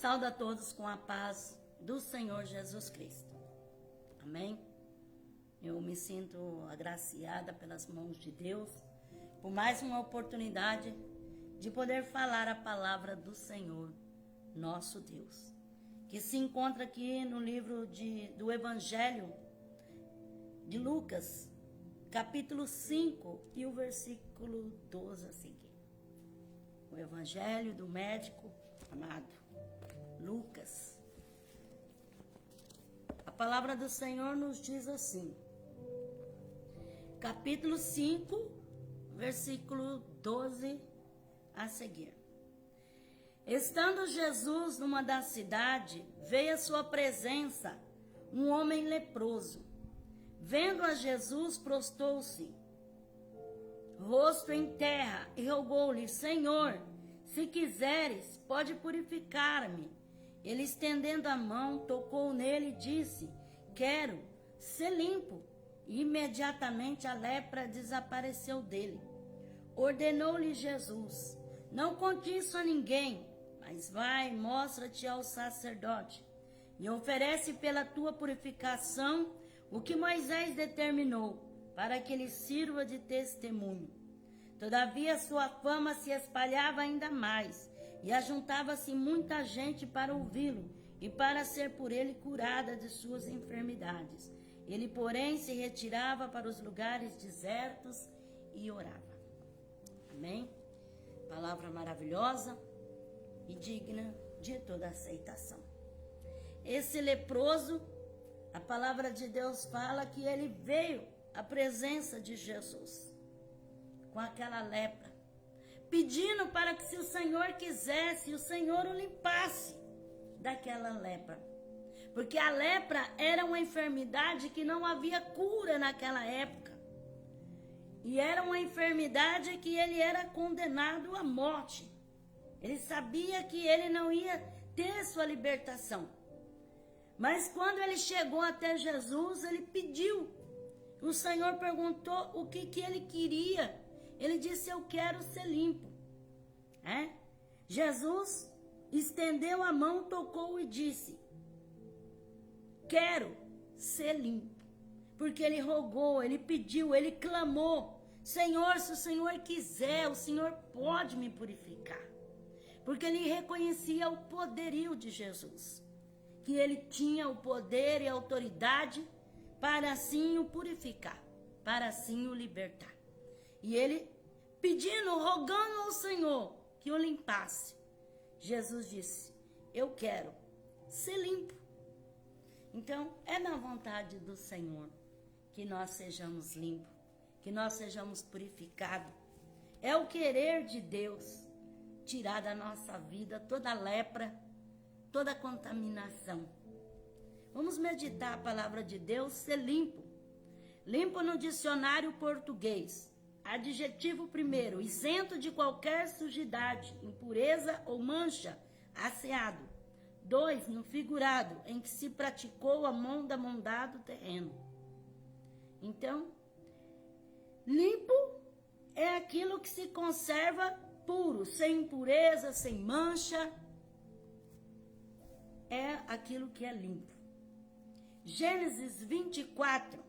Saúdo a todos com a paz do Senhor Jesus Cristo. Amém? Eu me sinto agraciada pelas mãos de Deus por mais uma oportunidade de poder falar a palavra do Senhor, nosso Deus, que se encontra aqui no livro do Evangelho de Lucas, capítulo 5 e o versículo 12 a seguir. O Evangelho do médico amado Lucas. A palavra do Senhor nos diz assim, capítulo 5, versículo 12 a seguir. Estando Jesus numa das cidades, veio à sua presença um homem leproso. Vendo a Jesus, prostou-se, rosto em terra, e rogou-lhe: Senhor, se quiseres, pode purificar-me. Ele, estendendo a mão, tocou nele e disse: quero ser limpo. E imediatamente a lepra desapareceu dele. Ordenou-lhe Jesus: não conte isso a ninguém, mas vai, mostra-te ao sacerdote e oferece pela tua purificação o que Moisés determinou, para que ele sirva de testemunho. Todavia sua fama se espalhava ainda mais, e ajuntava-se muita gente para ouvi-lo, e para ser por ele curada de suas enfermidades. Ele, porém, se retirava para os lugares desertos e orava. Amém? Palavra maravilhosa e digna de toda aceitação. Esse leproso, a palavra de Deus fala que ele veio à presença de Jesus com aquela lepra, pedindo para que, se o Senhor quisesse, o Senhor o limpasse daquela lepra. Porque a lepra era uma enfermidade que não havia cura naquela época. E era uma enfermidade que ele era condenado à morte. Ele sabia que ele não ia ter sua libertação. Mas quando ele chegou até Jesus, ele pediu. O Senhor perguntou o que ele queria. Ele disse: eu quero ser limpo. Jesus estendeu a mão, tocou e disse: quero ser limpo. Porque ele rogou, ele pediu, ele clamou: Senhor, se o Senhor quiser, o Senhor pode me purificar. Porque ele reconhecia o poderio de Jesus, que ele tinha o poder e a autoridade para assim o purificar, para assim o libertar. E ele pedindo, rogando ao Senhor que o limpasse, Jesus disse: eu quero ser limpo. Então, é na vontade do Senhor que nós sejamos limpos, que nós sejamos purificados. É o querer de Deus tirar da nossa vida toda lepra, toda contaminação. Vamos meditar a palavra de Deus, ser limpo. Limpo no dicionário português. Adjetivo primeiro, isento de qualquer sujidade, impureza ou mancha, asseado. 2, no figurado, em que se praticou a mão da mão-dado terreno. Então, limpo é aquilo que se conserva puro, sem impureza, sem mancha. É aquilo que é limpo. Gênesis 24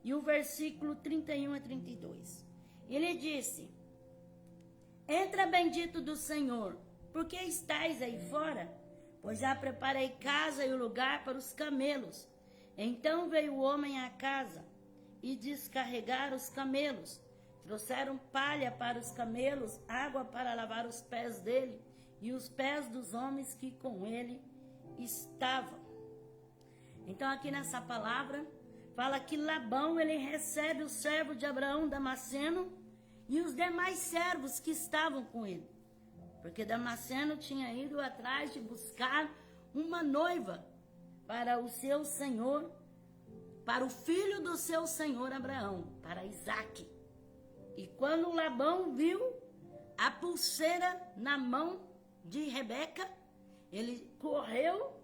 e o versículo 31 a 32. Ele disse: entra, bendito do Senhor, porque estais aí fora? Pois já preparei casa e o lugar para os camelos. Então veio o homem à casa e descarregaram os camelos. Trouxeram palha para os camelos, água para lavar os pés dele e os pés dos homens que com ele estavam. Então aqui nessa palavra fala que Labão, ele recebe o servo de Abraão, Damasceno, e os demais servos que estavam com ele. Porque Damasceno tinha ido atrás de buscar uma noiva para o seu senhor, para o filho do seu senhor Abraão, para Isaque. E quando Labão viu a pulseira na mão de Rebeca, ele correu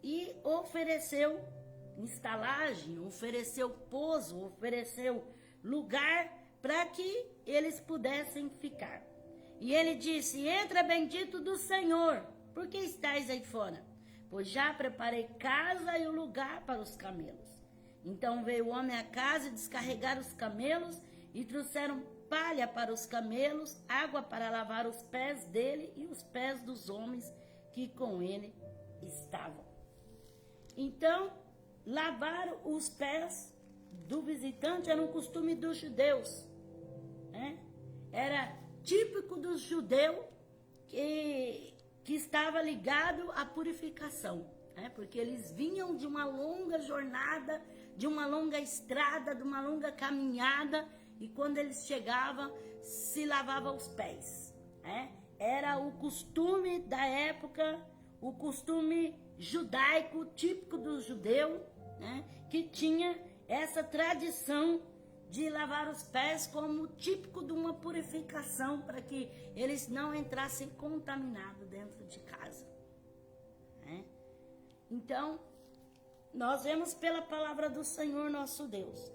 e ofereceu estalagem, ofereceu pouso, ofereceu lugar para que eles pudessem ficar. E ele disse: entra, bendito do Senhor, por que estáis aí fora? Pois já preparei casa e o lugar para os camelos. Então veio o homem à casa e descarregaram os camelos e trouxeram palha para os camelos, água para lavar os pés dele e os pés dos homens que com ele estavam. Então, lavar os pés do visitante era um costume dos judeus, né? Era típico do judeu que estava ligado à purificação, né? Porque eles vinham de uma longa jornada, de uma longa estrada, de uma longa caminhada, e quando eles chegavam, se lavavam os pés, né? Era o costume da época, o costume judaico, típico do judeu, né? Que tinha essa tradição de lavar os pés como típico de uma purificação para que eles não entrassem contaminados dentro de casa, né? Então, nós vemos pela palavra do Senhor nosso Deus,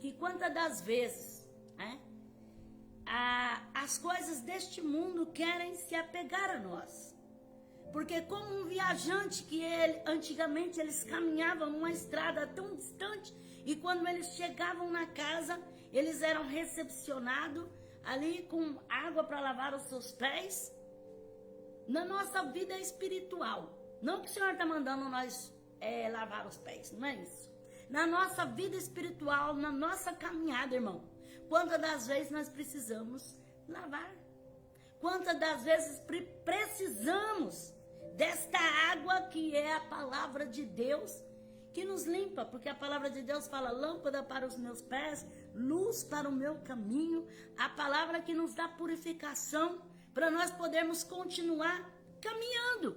que quantas das vezes, né, as coisas deste mundo querem se apegar a nós. Porque como um viajante que antigamente eles caminhavam numa estrada tão distante, e quando eles chegavam na casa, eles eram recepcionados ali com água para lavar os seus pés. Na nossa vida espiritual, não que o Senhor está mandando nós lavar os pés, não é isso. Na nossa vida espiritual, na nossa caminhada, irmão, quantas das vezes nós precisamos lavar? Quantas das vezes precisamos desta água que é a palavra de Deus, que nos limpa, porque a palavra de Deus fala: lâmpada para os meus pés, luz para o meu caminho, a palavra que nos dá purificação para nós podermos continuar caminhando.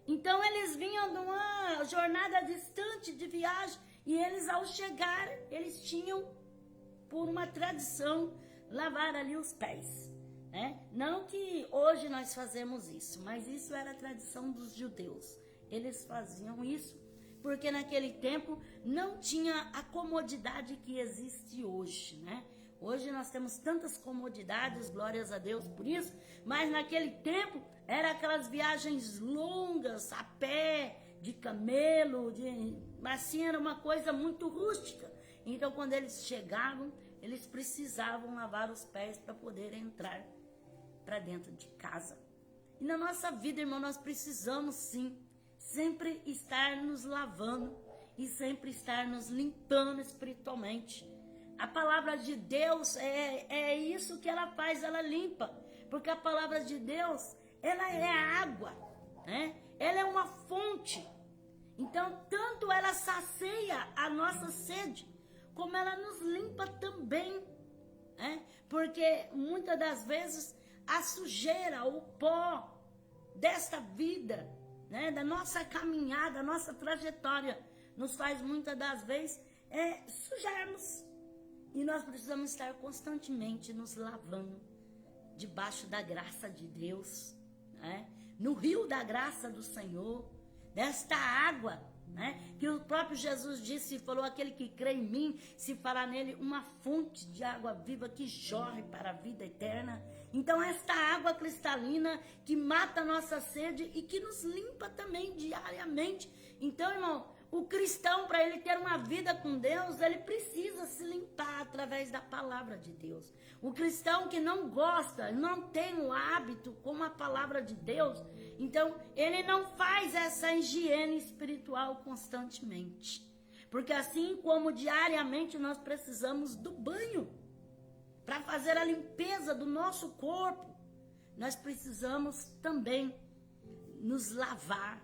Então eles vinham de uma jornada distante de viagem, e eles ao chegar, eles tinham, por uma tradição, lavar ali os pés, né? Não que hoje nós fazemos isso, mas isso era a tradição dos judeus. Eles faziam isso porque naquele tempo não tinha a comodidade que existe hoje, né? Hoje nós temos tantas comodidades, glórias a Deus por isso, mas naquele tempo era aquelas viagens longas, a pé, de camelo, mas assim era uma coisa muito rústica. Então quando eles chegavam, eles precisavam lavar os pés para poder entrar para dentro de casa. E na nossa vida, irmão, nós precisamos sim sempre estar nos lavando e sempre estar nos limpando espiritualmente. A palavra de Deus é isso que ela faz, ela limpa, porque a palavra de Deus, ela é a água, né? Ela é uma fonte. Então, tanto ela sacia a nossa sede, como ela nos limpa também, né? Porque muitas das vezes a sujeira, o pó desta vida, né, da nossa caminhada, da nossa trajetória, nos faz muitas das vezes sujarmos. E nós precisamos estar constantemente nos lavando debaixo da graça de Deus, né? No rio da graça do Senhor, desta água, né? Que o próprio Jesus disse e falou: aquele que crê em mim, se falar nele, uma fonte de água viva que jorre para a vida eterna. Então esta água cristalina que mata a nossa sede e que nos limpa também diariamente. Então, irmão, o cristão, para ele ter uma vida com Deus, ele precisa se limpar através da palavra de Deus. O cristão que não gosta, não tem o hábito com a palavra de Deus, então ele não faz essa higiene espiritual constantemente. Porque assim como diariamente nós precisamos do banho para fazer a limpeza do nosso corpo, nós precisamos também nos lavar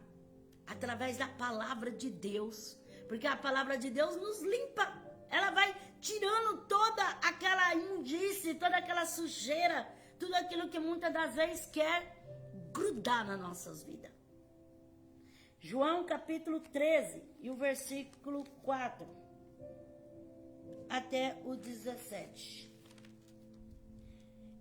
através da palavra de Deus, porque a palavra de Deus nos limpa. Ela vai tirando toda aquela imundície, toda aquela sujeira, tudo aquilo que muitas das vezes quer grudar nas nossas vidas. João capítulo 13 e o versículo 4 até o 17.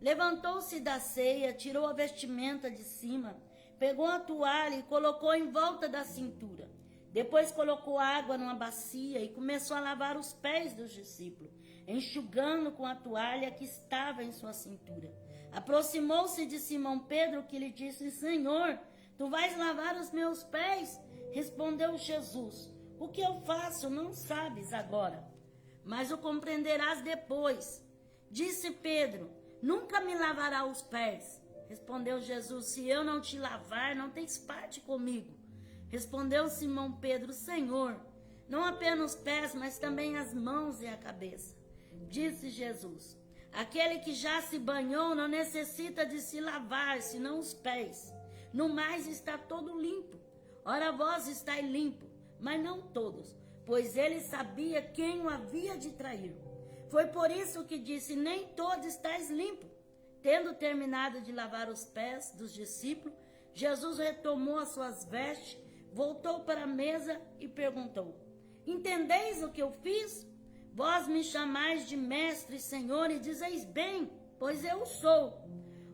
Levantou-se da ceia, tirou a vestimenta de cima, pegou a toalha e colocou em volta da cintura. Depois colocou água numa bacia e começou a lavar os pés dos discípulos, enxugando com a toalha que estava em sua cintura. Aproximou-se de Simão Pedro, que lhe disse: Senhor, tu vais lavar os meus pés? Respondeu Jesus: o que eu faço não sabes agora, mas o compreenderás depois. Disse Pedro: nunca me lavará os pés. Respondeu Jesus: se eu não te lavar, não tens parte comigo. Respondeu Simão Pedro: Senhor, não apenas os pés, mas também as mãos e a cabeça. Disse Jesus: aquele que já se banhou não necessita de se lavar, senão os pés. No mais está todo limpo. Ora, vós estáis limpo, mas não todos, pois ele sabia quem o havia de trair. Foi por isso que disse: nem todos estáis limpos. Tendo terminado de lavar os pés dos discípulos, Jesus retomou as suas vestes, voltou para a mesa e perguntou: entendeis o que eu fiz? Vós me chamais de mestre e senhor, e dizeis bem, pois eu sou.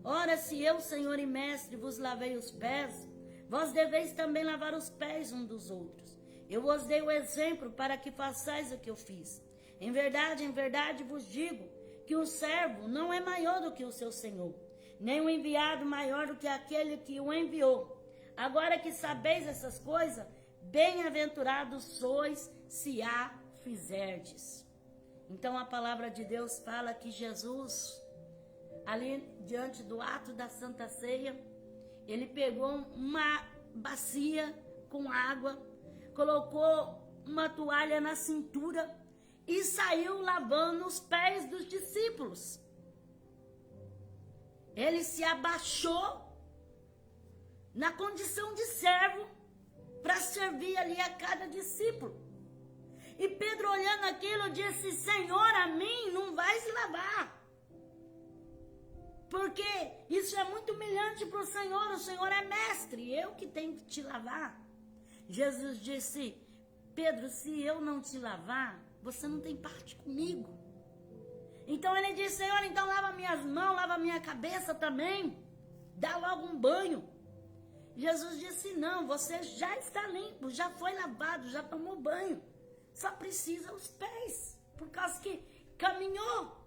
Ora, se eu, senhor e mestre, vos lavei os pés, vós deveis também lavar os pés uns dos outros. Eu vos dei o exemplo para que façais o que eu fiz. Em verdade vos digo que o servo não é maior do que o seu senhor, nem o enviado maior do que aquele que o enviou. Agora que sabeis essas coisas, bem-aventurados sois se a fizerdes. Então a palavra de Deus fala que Jesus, ali diante do ato da Santa Ceia, ele pegou uma bacia com água, colocou uma toalha na cintura e saiu lavando os pés dos discípulos. Ele se abaixou na condição de servo para servir ali a cada discípulo. E Pedro, olhando aquilo, disse: Senhor, a mim não vais lavar, porque isso é muito humilhante para o Senhor é mestre, eu que tenho que te lavar. Jesus disse: Pedro, se eu não te lavar, você não tem parte comigo. Então ele disse: Senhor, então lava minhas mãos, lava minha cabeça também, dá logo um banho. Jesus disse: não, você já está limpo, já foi lavado, já tomou banho, só precisa os pés, por causa que caminhou.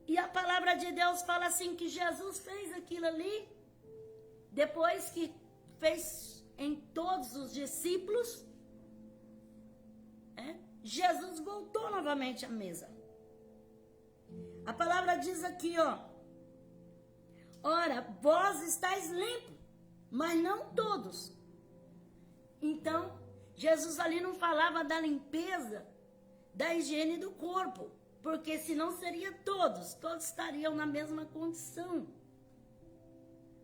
E a palavra de Deus fala assim, que Jesus fez aquilo ali, depois que fez em todos os discípulos, Jesus voltou novamente à mesa. A palavra diz aqui, ora, vós estáis limpos, mas não todos. Então, Jesus ali não falava da limpeza, da higiene do corpo, porque senão seria todos estariam na mesma condição.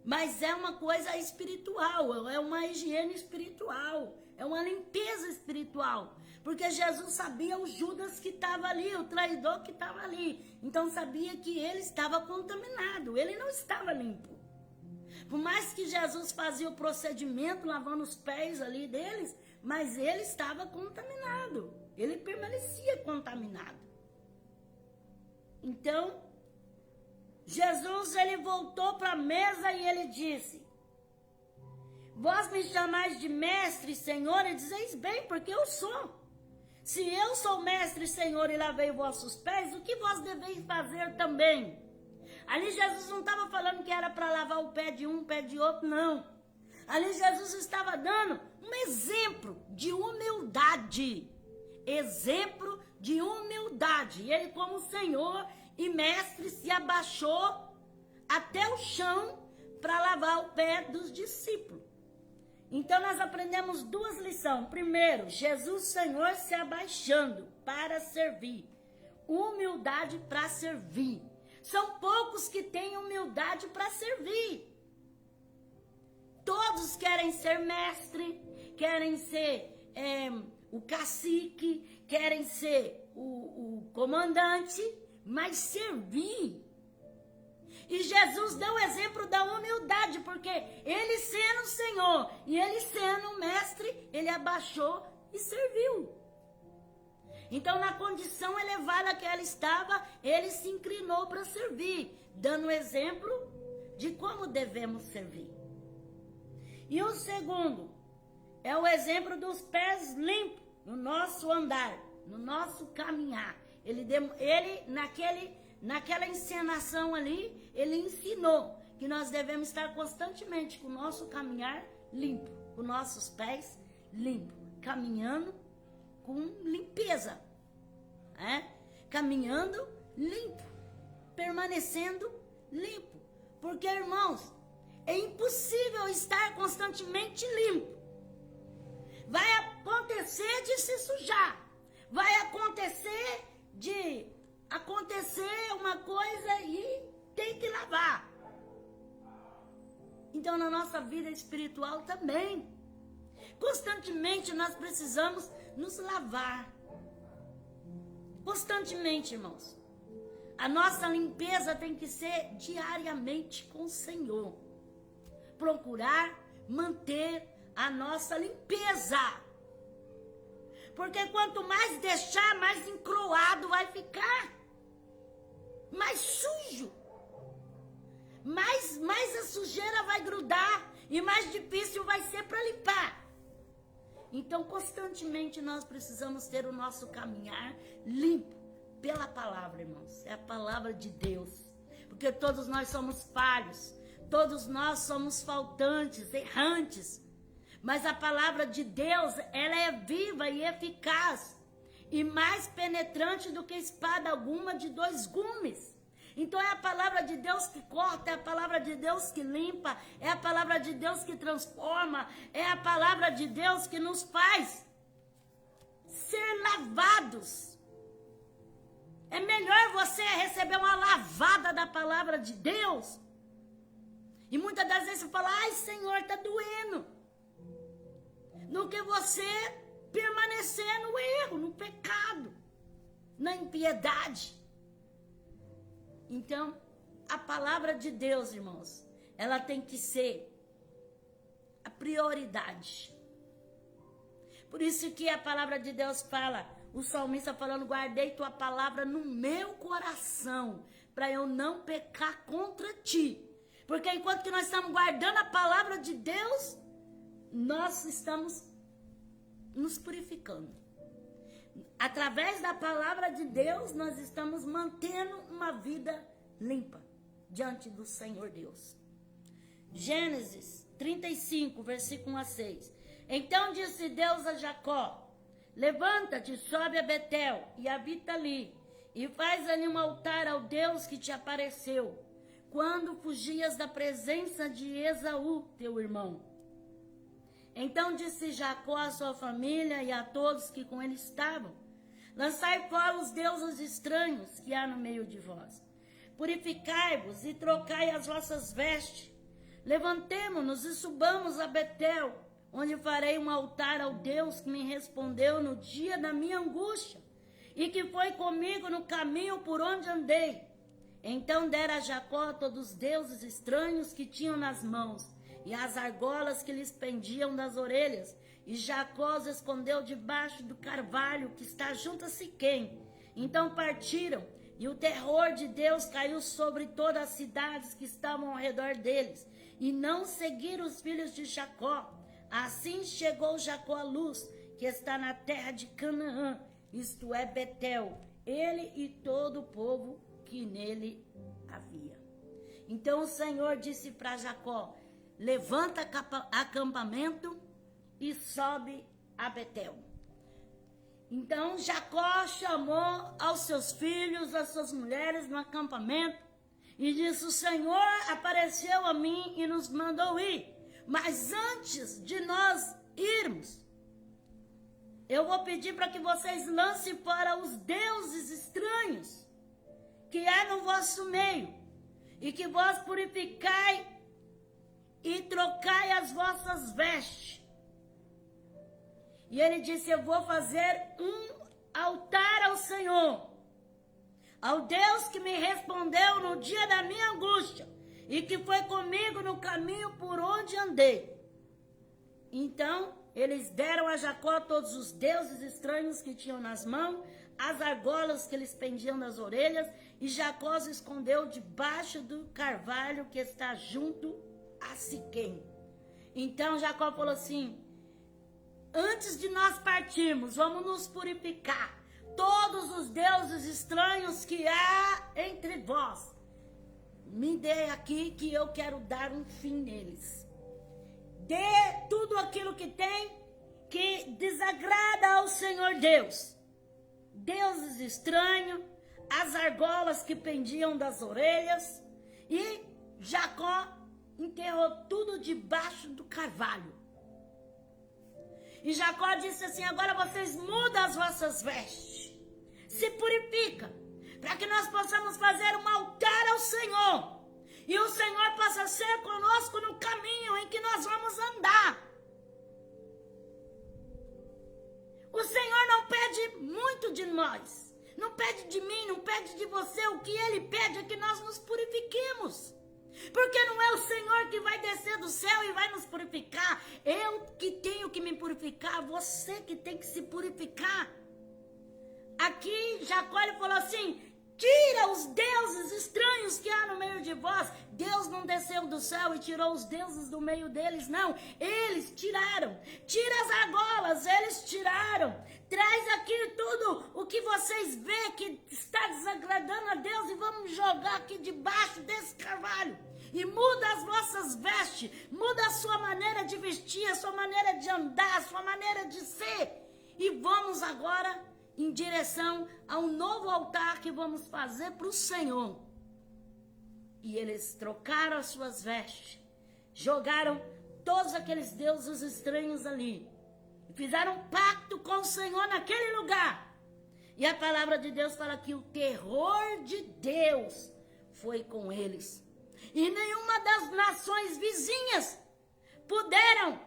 Mas é uma coisa espiritual, é uma higiene espiritual, é uma limpeza espiritual. Porque Jesus sabia o Judas que estava ali, o traidor que estava ali. Então sabia que ele estava contaminado, ele não estava limpo. Por mais que Jesus fazia o procedimento lavando os pés ali deles, mas ele estava contaminado, ele permanecia contaminado. Então, Jesus, ele voltou para a mesa e ele disse: vós me chamais de mestre e senhor, e dizeis bem, porque eu sou. Se eu sou mestre e senhor e lavei vossos pés, o que vós deveis fazer também? Ali Jesus não estava falando que era para lavar o pé de um, o pé de outro, não. Ali Jesus estava dando um exemplo de humildade. Exemplo de humildade. Ele, como Senhor e mestre, se abaixou até o chão para lavar o pé dos discípulos. Então nós aprendemos duas lições. Primeiro, Jesus Senhor se abaixando para servir. Humildade para servir. São poucos que têm humildade para servir. Todos querem ser mestre, querem ser o cacique, querem ser o comandante, mas servir. E Jesus deu o exemplo da humildade, porque ele sendo o Senhor e ele sendo o mestre, ele abaixou e serviu. Então, na condição elevada que ela estava, ele se inclinou para servir, dando exemplo de como devemos servir. E o segundo é o exemplo dos pés limpos no nosso andar, no nosso caminhar. Naquela encenação ali, ele ensinou que nós devemos estar constantemente com o nosso caminhar limpo, com nossos pés limpos, caminhando com limpeza, caminhando limpo, permanecendo limpo, porque, irmãos, é impossível estar constantemente limpo. Vai acontecer de se sujar, vai acontecer uma coisa e tem que lavar. Então, na nossa vida espiritual também, constantemente nós precisamos nos lavar. Constantemente, irmãos. A nossa limpeza tem que ser diariamente com o Senhor. Procurar manter a nossa limpeza. Porque quanto mais deixar, mais encroado vai ficar. Mais sujo. Mais a sujeira vai grudar e mais difícil vai ser para limpar. Então, constantemente nós precisamos ter o nosso caminhar limpo pela palavra, irmãos. É a palavra de Deus. Porque todos nós somos falhos. Todos nós somos faltantes, errantes. Mas a palavra de Deus, ela é viva e eficaz. E mais penetrante do que espada alguma de 2 gumes. Então é a palavra de Deus que corta, é a palavra de Deus que limpa, é a palavra de Deus que transforma, é a palavra de Deus que nos faz ser lavados. É melhor você receber uma lavada da palavra de Deus. E muitas das vezes você fala, ai Senhor, tá doendo. Do que você permanecer no erro, no pecado, na impiedade. Então, a palavra de Deus, irmãos, ela tem que ser a prioridade. Por isso que a palavra de Deus fala, o salmista falando, guardei tua palavra no meu coração, para eu não pecar contra ti. Porque enquanto que nós estamos guardando a palavra de Deus, nós estamos nos purificando. Através da palavra de Deus, nós estamos mantendo uma vida limpa diante do Senhor Deus. Gênesis 35, versículo 1 a 6. Então disse Deus a Jacó, levanta-te, sobe a Betel e habita ali, e faz ali um altar ao Deus que te apareceu, quando fugias da presença de Esaú, teu irmão. Então disse Jacó à sua família e a todos que com ele estavam, lançai fora os deuses estranhos que há no meio de vós. Purificai-vos e trocai as vossas vestes. Levantemo-nos e subamos a Betel, onde farei um altar ao Deus que me respondeu no dia da minha angústia, e que foi comigo no caminho por onde andei. Então dera a Jacó todos os deuses estranhos que tinham nas mãos, e as argolas que lhes pendiam das orelhas, e Jacó os escondeu debaixo do carvalho que está junto a Siquém. Então partiram, e o terror de Deus caiu sobre todas as cidades que estavam ao redor deles, e não seguiram os filhos de Jacó. Assim chegou Jacó à luz, que está na terra de Canaã, isto é Betel, ele e todo o povo que nele havia. Então o Senhor disse para Jacó, levanta acampamento e sobe a Betel. Então Jacó chamou aos seus filhos, às suas mulheres no acampamento e disse, o Senhor apareceu a mim e nos mandou ir. Mas antes de nós irmos, eu vou pedir para que vocês lancem fora os deuses estranhos que há no vosso meio, e que vós purificai e trocai as vossas vestes. E ele disse, eu vou fazer um altar ao Senhor, ao Deus que me respondeu no dia da minha angústia, e que foi comigo no caminho por onde andei. Então, eles deram a Jacó todos os deuses estranhos que tinham nas mãos, as argolas que eles pendiam das orelhas, e Jacó se escondeu debaixo do carvalho que está junto a Siquém. Então Jacó falou assim, antes de nós partirmos, vamos nos purificar, todos os deuses estranhos que há entre vós. Me dê aqui que eu quero dar um fim neles. Dê tudo aquilo que tem que desagrada ao Senhor Deus. Deuses estranhos, as argolas que pendiam das orelhas, e Jacó enterrou tudo debaixo do carvalho. E Jacó disse assim: agora vocês mudam as vossas vestes, se purifica, para que nós possamos fazer um altar ao Senhor, e o Senhor possa ser conosco no caminho em que nós vamos andar. O Senhor não pede muito de nós, não pede de mim, não pede de você. O que Ele pede é que nós nos purifiquemos. Porque não é o Senhor que vai descer do céu e vai nos purificar. Eu que tenho que me purificar, você que tem que se purificar. Aqui Jacó ele falou assim: tira os deuses estranhos que há no meio de vós. Deus não desceu do céu e tirou os deuses do meio deles, não. Eles tiraram. Tira as argolas, eles tiraram. Traz aqui tudo o que vocês vê que está desagradando a Deus e vamos jogar aqui debaixo desse carvalho. E muda as vossas vestes, muda a sua maneira de vestir, a sua maneira de andar, a sua maneira de ser. E vamos agora em direção a um novo altar que vamos fazer para o Senhor. E eles trocaram as suas vestes, jogaram todos aqueles deuses estranhos ali, e fizeram um pacto com o Senhor naquele lugar. E a palavra de Deus fala que o terror de Deus foi com eles. E nenhuma das nações vizinhas puderam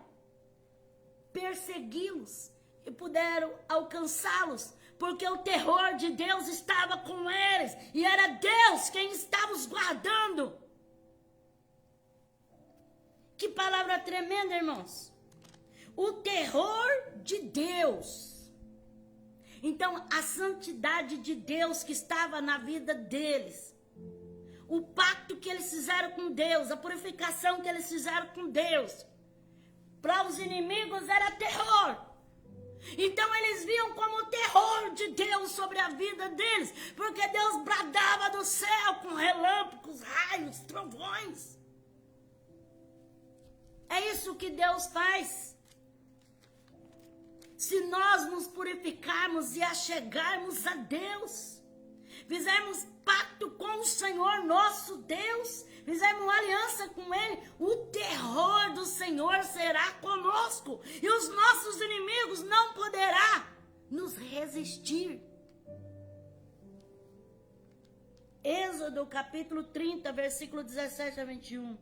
persegui-los e puderam alcançá-los, porque o terror de Deus estava com eles, e era Deus quem estava os guardando. Que palavra tremenda, irmãos. O terror de Deus. Então, a santidade de Deus que estava na vida deles, o pacto que eles fizeram com Deus, a purificação que eles fizeram com Deus, para os inimigos era terror. Então eles viam como o terror de Deus sobre a vida deles, porque Deus bradava do céu com relâmpagos, raios, trovões. É isso que Deus faz. Se nós nos purificarmos e achegarmos a Deus, fizermos pacto com o Senhor nosso Deus, fizermos uma aliança com Ele, o terror do Senhor será conosco, e os nossos inimigos não poderão nos resistir. Êxodo capítulo 30, versículo 17 a 21.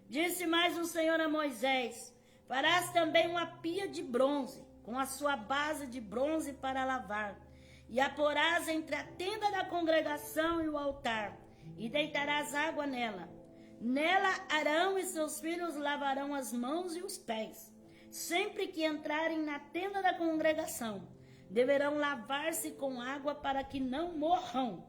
Disse mais o Senhor a Moisés: farás também uma pia de bronze, com a sua base de bronze para lavar, e a porás entre a tenda da congregação e o altar, e deitarás água nela. Nela Arão e seus filhos lavarão as mãos e os pés. Sempre que entrarem na tenda da congregação, deverão lavar-se com água para que não morram.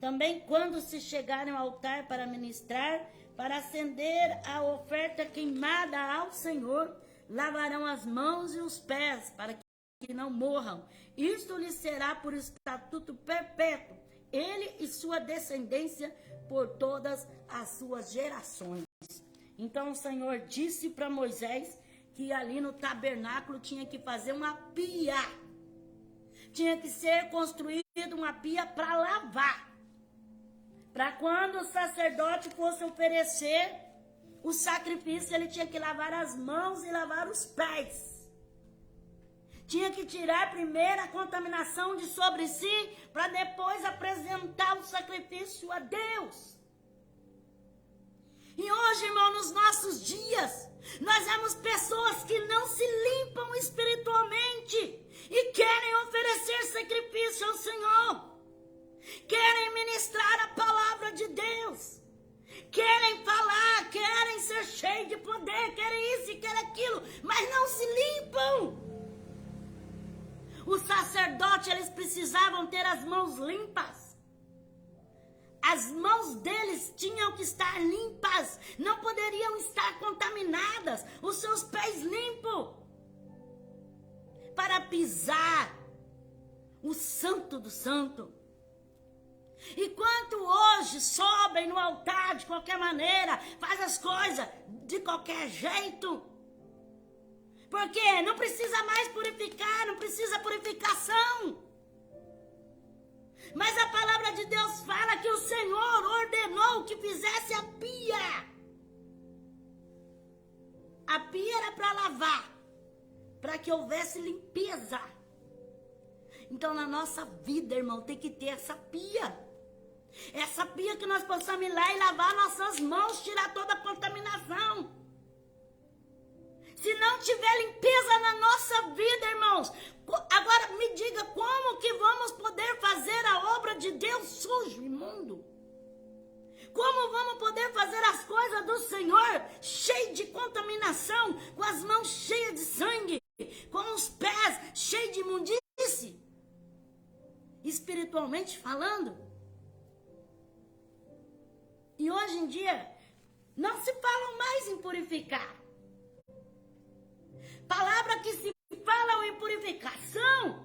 Também quando se chegarem ao altar para ministrar, para acender a oferta queimada ao Senhor, lavarão as mãos e os pés para que não morram. Isto lhes será por estatuto perpétuo, ele e sua descendência por todas as suas gerações. Então o Senhor disse para Moisés que ali no tabernáculo tinha que fazer uma pia. Tinha que ser construída uma pia para lavar. Para quando o sacerdote fosse oferecer o sacrifício, ele tinha que lavar as mãos e lavar os pés. Tinha que tirar primeiro a contaminação de sobre si, para depois apresentar o sacrifício a Deus. E hoje, irmão, nos nossos dias, nós vemos pessoas que não se limpam espiritualmente e querem oferecer sacrifício ao Senhor. Querem ministrar a palavra de Deus. Querem falar, querem ser cheios de poder, querem isso e querem aquilo, mas não se limpam. Os sacerdotes, eles precisavam ter as mãos limpas. As mãos deles tinham que estar limpas, não poderiam estar contaminadas. Os seus pés limpos para pisar o Santo do Santo. E quanto hoje sobem no altar de qualquer maneira, faz as coisas de qualquer jeito. Porque não precisa mais purificar, não precisa purificação. Mas a palavra de Deus fala que o Senhor ordenou que fizesse a pia. A pia era para lavar, para que houvesse limpeza. Então na nossa vida, irmão, tem que ter essa pia. Essa pia que nós possamos ir lá e lavar nossas mãos, tirar toda a contaminação. Se não tiver limpeza na nossa vida, irmãos, agora me diga como que vamos poder fazer a obra de Deus sujo, imundo? Como vamos poder fazer as coisas do Senhor cheio de contaminação, com as mãos cheias de sangue, com os pés cheios de imundície? Espiritualmente falando. E hoje em dia, não se fala mais em purificar. Palavra que se fala em purificação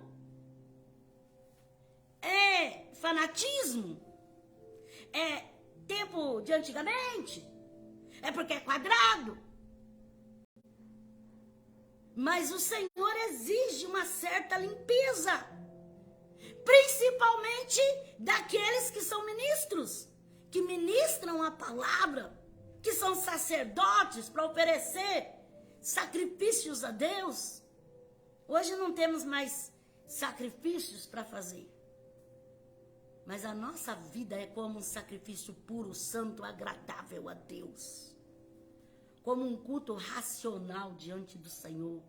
é fanatismo, é tempo de antigamente, é porque é quadrado. Mas o Senhor exige uma certa limpeza, principalmente daqueles que são ministros, que ministram a palavra, que são sacerdotes para oferecer sacrifícios a Deus. Hoje não temos mais sacrifícios para fazer. Mas a nossa vida é como um sacrifício puro, santo, agradável a Deus. Como um culto racional diante do Senhor.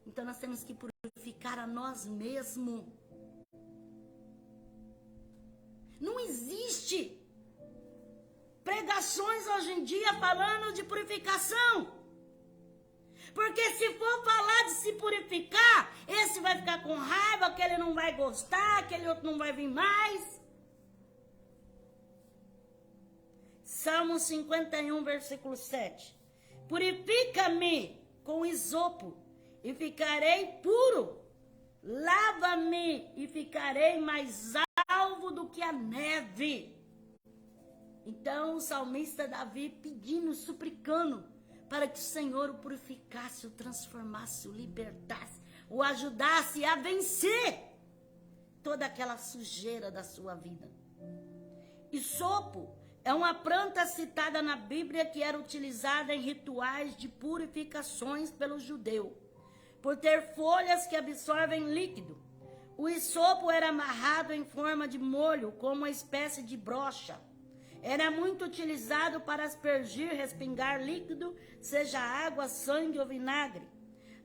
Então nós temos que purificar a nós mesmos. Não existe pregações hoje em dia falando de purificação. Porque se for falar de se purificar, esse vai ficar com raiva, aquele não vai gostar, aquele outro não vai vir mais. Salmo 51, versículo 7. Purifica-me com isopo e ficarei puro. Lava-me e ficarei mais alvo do que a neve. Então o salmista Davi pedindo, suplicando, para que o Senhor o purificasse, o transformasse, o libertasse, o ajudasse a vencer toda aquela sujeira da sua vida. Isopo é uma planta citada na Bíblia que era utilizada em rituais de purificações pelo judeu, por ter folhas que absorvem líquido. O isopo era amarrado em forma de molho, como uma espécie de brocha. Era muito utilizado para aspergir, respingar líquido, seja água, sangue ou vinagre.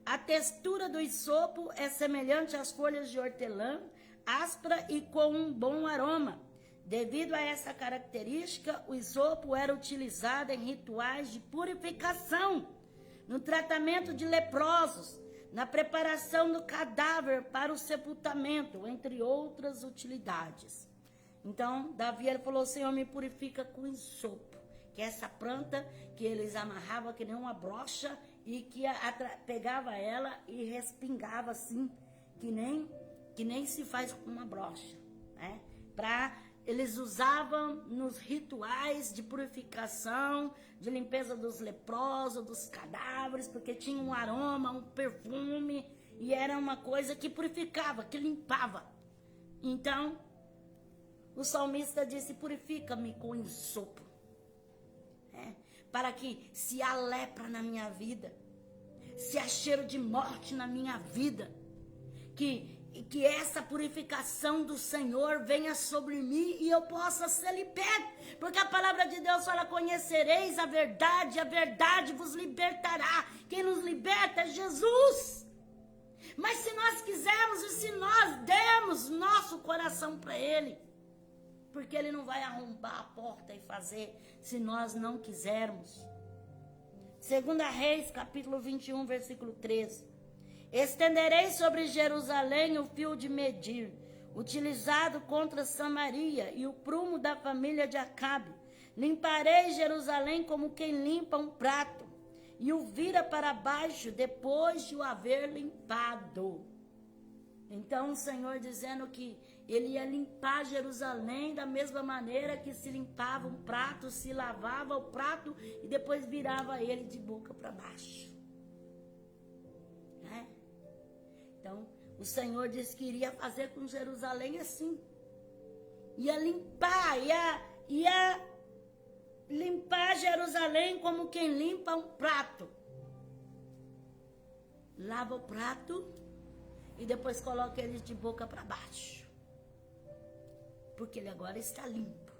A textura do isopo é semelhante às folhas de hortelã, áspera e com um bom aroma. Devido a essa característica, o isopo era utilizado em rituais de purificação, no tratamento de leprosos, na preparação do cadáver para o sepultamento, entre outras utilidades. Então, Davi ele falou, Senhor, me purifica com isopo, que é essa planta que eles amarravam que nem uma brocha e que pegava ela e respingava assim, que nem se faz com uma brocha, né? Eles usavam nos rituais de purificação, de limpeza dos leprosos, dos cadáveres, porque tinha um aroma, um perfume, e era uma coisa que purificava, que limpava. Então, o salmista disse, purifica-me com isopo, para que se há lepra na minha vida, se há cheiro de morte na minha vida, que essa purificação do Senhor venha sobre mim e eu possa ser liberto, porque a palavra de Deus fala, conhecereis a verdade vos libertará. Quem nos liberta é Jesus. Mas se nós quisermos e se nós dermos nosso coração para Ele, porque Ele não vai arrombar a porta e fazer se nós não quisermos. 2 Reis, capítulo 21, versículo 13. Estenderei sobre Jerusalém o fio de medir, utilizado contra Samaria e o prumo da família de Acabe. Limparei Jerusalém como quem limpa um prato, e o vira para baixo depois de o haver limpado. Então o Senhor dizendo que ele ia limpar Jerusalém da mesma maneira que se limpava um prato, se lavava o prato e depois virava ele de boca para baixo. Né? Então o Senhor disse que iria fazer com Jerusalém assim. Ia limpar, ia limpar Jerusalém como quem limpa um prato. Lava o prato e depois coloca ele de boca para baixo. Porque ele agora está limpo.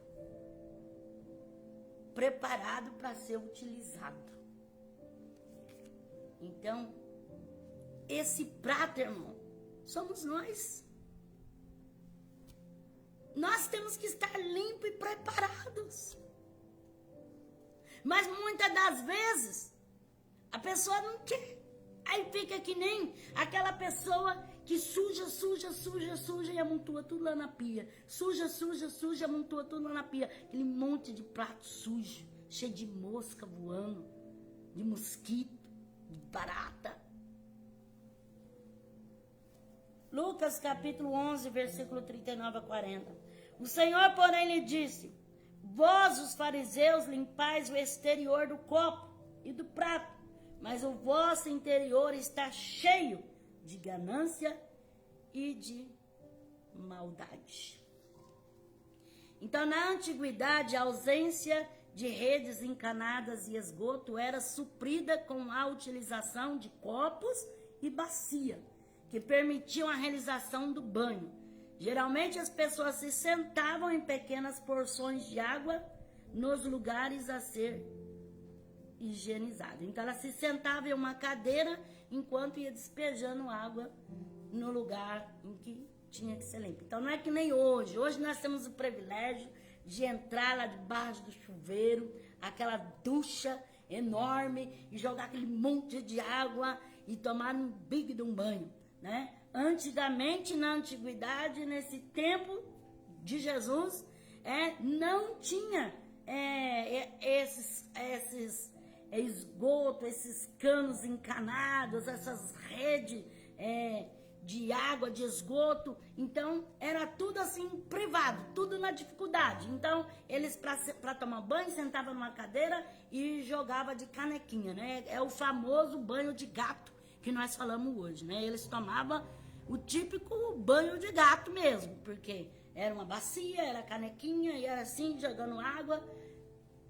Preparado para ser utilizado. Então, esse prato, irmão, somos nós. Nós temos que estar limpos e preparados. Mas muitas das vezes, a pessoa não quer. Aí fica que nem aquela pessoa que suja e amontoa tudo lá na pia. Suja, amontoa tudo lá na pia. Aquele monte de prato sujo, cheio de mosca voando, de mosquito, de barata. Lucas capítulo 11, versículo 39 a 40. O Senhor, porém, lhe disse: vós, os fariseus, limpais o exterior do copo e do prato, mas o vosso interior está cheio de ganância e de maldade. Então, na antiguidade, a ausência de redes encanadas e esgoto era suprida com a utilização de copos e bacia, que permitiam a realização do banho. Geralmente as pessoas se sentavam em pequenas porções de água nos lugares a ser higienizado. Então ela se sentava em uma cadeira enquanto ia despejando água no lugar em que tinha que ser limpo. Então não é que nem hoje. Hoje nós temos o privilégio de entrar lá debaixo do chuveiro, aquela ducha enorme e jogar aquele monte de água e tomar um big de um banho, né? Antigamente, na antiguidade, nesse tempo de Jesus, não tinha esses esgoto, esses canos encanados, essas redes de água, de esgoto. Então, era tudo assim, privado, tudo na dificuldade. Então, eles, para tomar banho, sentavam numa cadeira e jogavam de canequinha, né? É o famoso banho de gato que nós falamos hoje, né? Eles tomavam o típico banho de gato mesmo, porque era uma bacia, era canequinha, e era assim, jogando água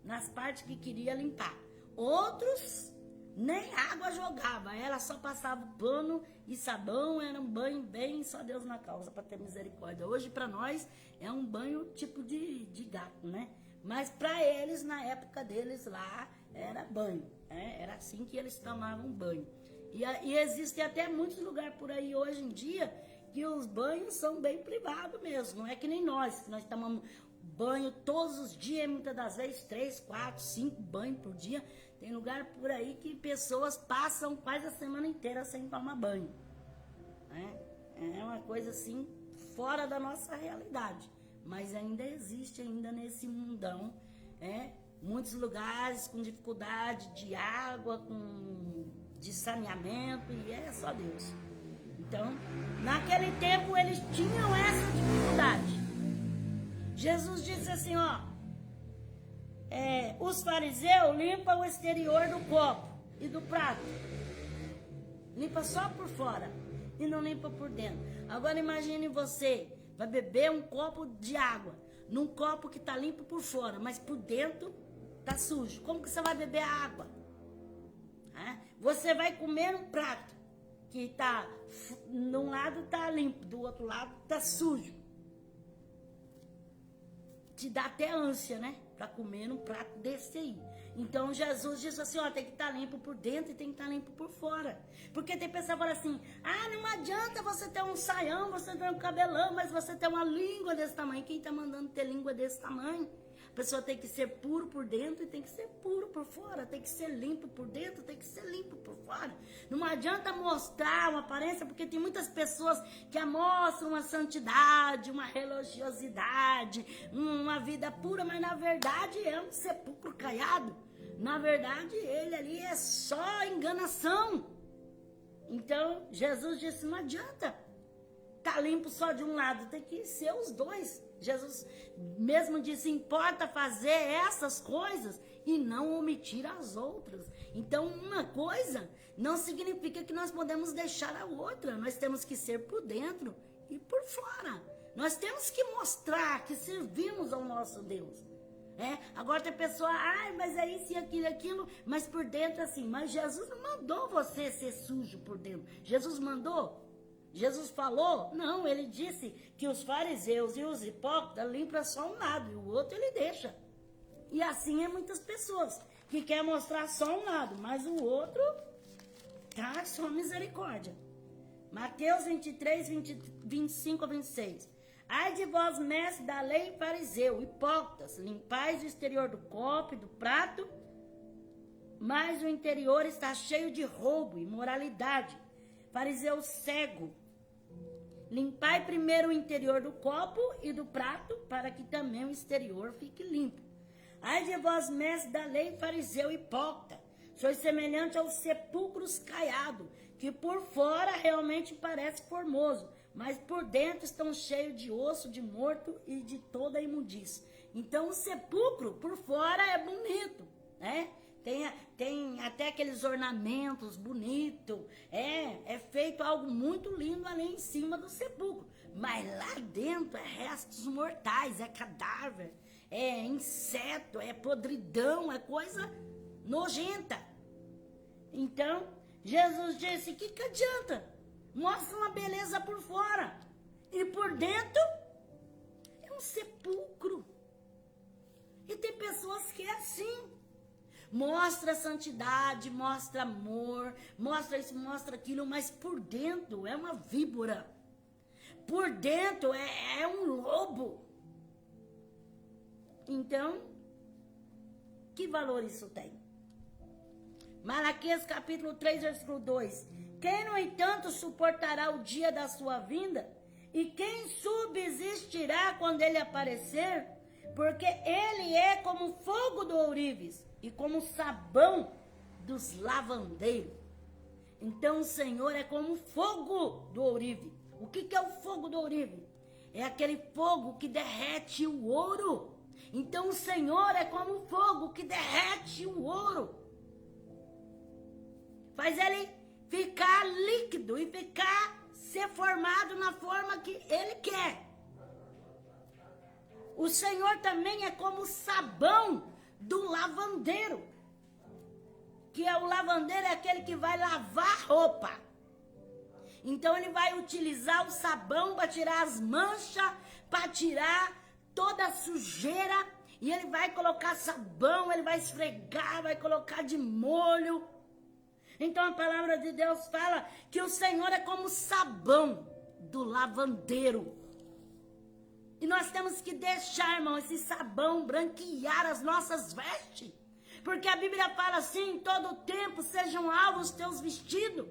nas partes que queria limpar. Outros nem água jogava, ela só passava pano e sabão, era um banho bem só Deus na causa para ter misericórdia. Hoje para nós é um banho tipo de gato, né? Mas para eles, na época deles lá, era banho, né? Era assim que eles tomavam banho. E existem até muitos lugares por aí hoje em dia que os banhos são bem privados mesmo. Não é que nem nós tomamos banho todos os dias, muitas das vezes 3, 4, 5 banhos por dia. Tem lugar por aí que pessoas passam quase a semana inteira sem tomar banho. É uma coisa assim fora da nossa realidade. Mas ainda existe ainda nesse mundão, muitos lugares com dificuldade de água, de saneamento, e é só Deus. Então, naquele tempo eles tinham essa dificuldade. Jesus disse assim, os fariseus limpam o exterior do copo e do prato. Limpa só por fora e não limpa por dentro. Agora imagine você, vai beber um copo de água, num copo que está limpo por fora, mas por dentro está sujo. Como que você vai beber a água? Você vai comer um prato que tá, num lado tá limpo, do outro lado tá sujo. Te dá até ânsia, né? Para comer um prato desse aí. Então Jesus disse assim, tem que estar limpo por dentro e tem que estar limpo por fora. Porque tem pessoa que fala assim, não adianta você ter um saião, você ter um cabelão, mas você ter uma língua desse tamanho. Quem tá mandando ter língua desse tamanho? A pessoa tem que ser puro por dentro e tem que ser puro por fora. Tem que ser limpo por dentro, tem que ser limpo por fora. Não adianta mostrar uma aparência, porque tem muitas pessoas que mostram uma santidade, uma religiosidade, uma vida pura, mas na verdade é um sepulcro caiado. Na verdade, ele ali é só enganação. Então, Jesus disse, não adianta. tá limpo só de um lado, tem que ser os dois. Jesus mesmo disse, importa fazer essas coisas e não omitir as outras. Então, uma coisa não significa que nós podemos deixar a outra. Nós temos que ser por dentro e por fora. Nós temos que mostrar que servimos ao nosso Deus. Agora tem pessoa, mas é isso e aquilo, mas por dentro assim. Mas Jesus não mandou você ser sujo por dentro. Jesus mandou? Jesus falou? Não, ele disse que os fariseus e os hipócritas limpam só um lado e o outro ele deixa. E assim é muitas pessoas que querem mostrar só um lado, mas o outro tá só misericórdia. Mateus 23, 25 a 26. Ai de vós, mestre da lei e fariseu, hipócritas, limpais o exterior do copo e do prato, mas o interior está cheio de roubo e imoralidade. Fariseu cego, limpai primeiro o interior do copo e do prato, para que também o exterior fique limpo. Ai de vós, mestre da lei, fariseu hipócrita, sois semelhante aos sepulcros caiados, que por fora realmente parece formoso, mas por dentro estão cheios de osso de morto e de toda a imundícia. Então o sepulcro por fora é bonito, né? Tem até aqueles ornamentos bonitos, é feito algo muito lindo ali em cima do sepulcro, mas lá dentro é restos mortais, é cadáver, é inseto, é podridão, é coisa nojenta. Então Jesus disse, que adianta? Mostra uma beleza por fora e por dentro é um sepulcro. E tem pessoas que é assim. Mostra santidade, mostra amor, mostra isso, mostra aquilo, mas por dentro é uma víbora. Por dentro é um lobo. Então, que valor isso tem? Malaquias capítulo 3, versículo 2. Quem, no entanto, suportará o dia da sua vinda? E quem subsistirá quando ele aparecer? Porque ele é como fogo do ourives e como sabão dos lavandeiros. Então o Senhor é como fogo do ourive. O que é o fogo do ourive? É aquele fogo que derrete o ouro. Então o Senhor é como fogo que derrete o ouro. Faz ele ficar líquido e ser formado na forma que ele quer. O Senhor também é como o sabão do lavandeiro. Que é o lavandeiro, é aquele que vai lavar roupa. Então ele vai utilizar o sabão para tirar as manchas, para tirar toda a sujeira. E ele vai colocar sabão, ele vai esfregar, vai colocar de molho. Então a palavra de Deus fala que o Senhor é como o sabão do lavandeiro. E nós temos que deixar, irmão, esse sabão branquear as nossas vestes. Porque a Bíblia fala assim, em todo tempo sejam alvos os teus vestidos.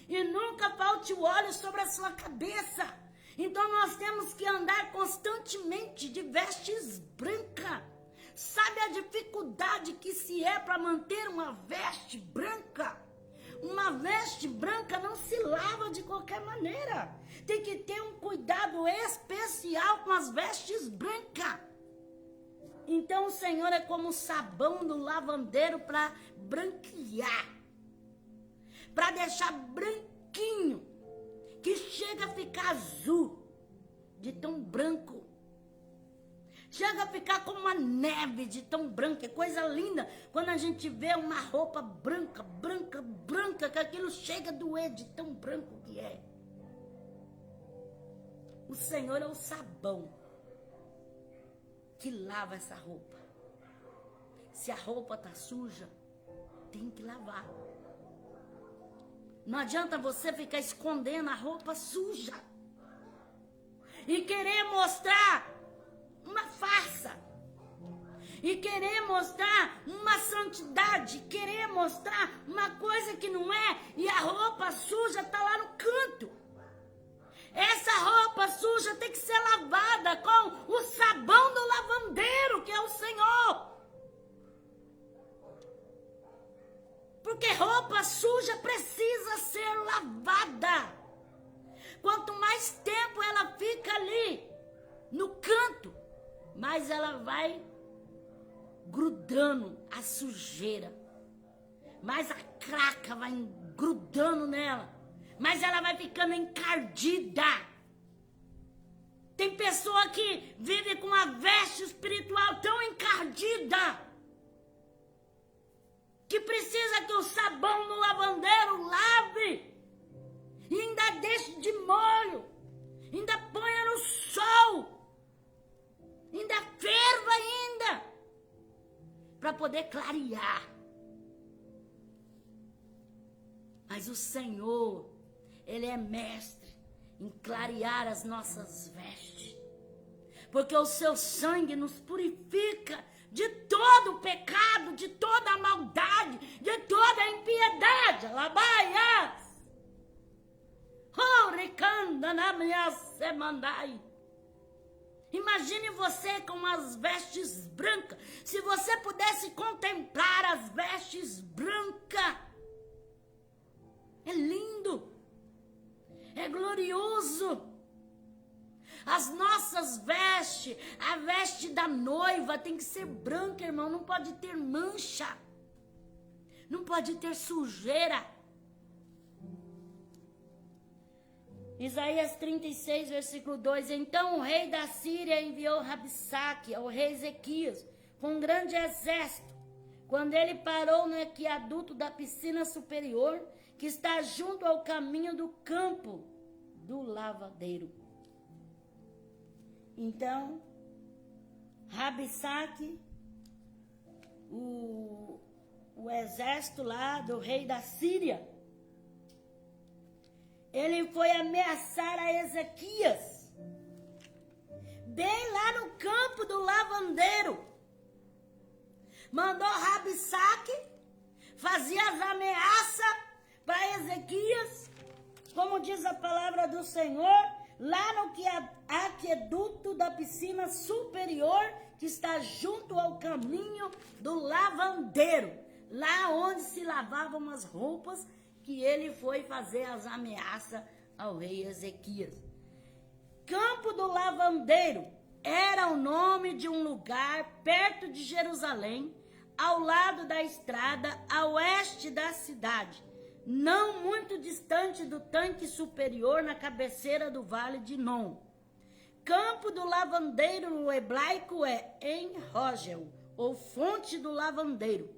E nunca falte o óleo sobre a sua cabeça. Então nós temos que andar constantemente de vestes brancas. Sabe a dificuldade que se é para manter uma veste branca? Uma veste branca não se lava de qualquer maneira. Tem que ter um cuidado especial com as vestes brancas. Então o Senhor é como o sabão do lavandeiro para branquear. Para deixar branquinho. Que chega a ficar azul. De tão branco. Chega a ficar como uma neve de tão branca. É coisa linda quando a gente vê uma roupa branca, branca, branca, que aquilo chega a doer de tão branco que é. O Senhor é o sabão que lava essa roupa. Se a roupa está suja, tem que lavar. Não adianta você ficar escondendo a roupa suja e querer mostrar uma farsa, e querer mostrar uma santidade, querer mostrar uma coisa que não é, e a roupa suja está lá no canto. Essa roupa suja tem que ser lavada com o sabão do lavandeiro, que é o Senhor. Porque roupa suja precisa ser lavada. Quanto mais mais tempo ela fica ali, no canto, mais ela vai grudando a sujeira, mais a craca vai grudando nela, mais ela vai ficando encardida. Tem pessoa que vive com a veste espiritual tão encardida, que precisa que o sabão no lavandeiro lave, e ainda deixe de molho, ainda ponha no sol, ainda ferva ainda, para poder clarear. Mas o Senhor, Ele é mestre em clarear as nossas vestes, porque o seu sangue nos purifica de todo o pecado, de toda a maldade, de toda a impiedade. Alabaias! Imagine você com as vestes brancas. Se você pudesse contemplar as vestes brancas, é lindo, é glorioso. As nossas vestes, a veste da noiva tem que ser branca, irmão, não pode ter mancha, não pode ter sujeira. Isaías 36, versículo 2, então o rei da Síria enviou Rabsaque ao rei Ezequias com um grande exército. Quando ele parou no aqueduto da piscina superior, que está junto ao caminho do campo do lavadeiro. Então, Rabsaque, o exército lá do rei da Síria, ele foi ameaçar a Ezequias, bem lá no campo do lavandeiro. Mandou Rabsaque, fazia as ameaças para Ezequias, como diz a palavra do Senhor, lá no aqueduto da piscina superior, que está junto ao caminho do lavandeiro, lá onde se lavavam as roupas, que ele foi fazer as ameaças ao rei Ezequias. Campo do Lavandeiro era o nome de um lugar perto de Jerusalém, ao lado da estrada, a oeste da cidade, não muito distante do tanque superior na cabeceira do vale de Non. Campo do Lavandeiro no hebraico é En-Rogel, ou fonte do lavandeiro,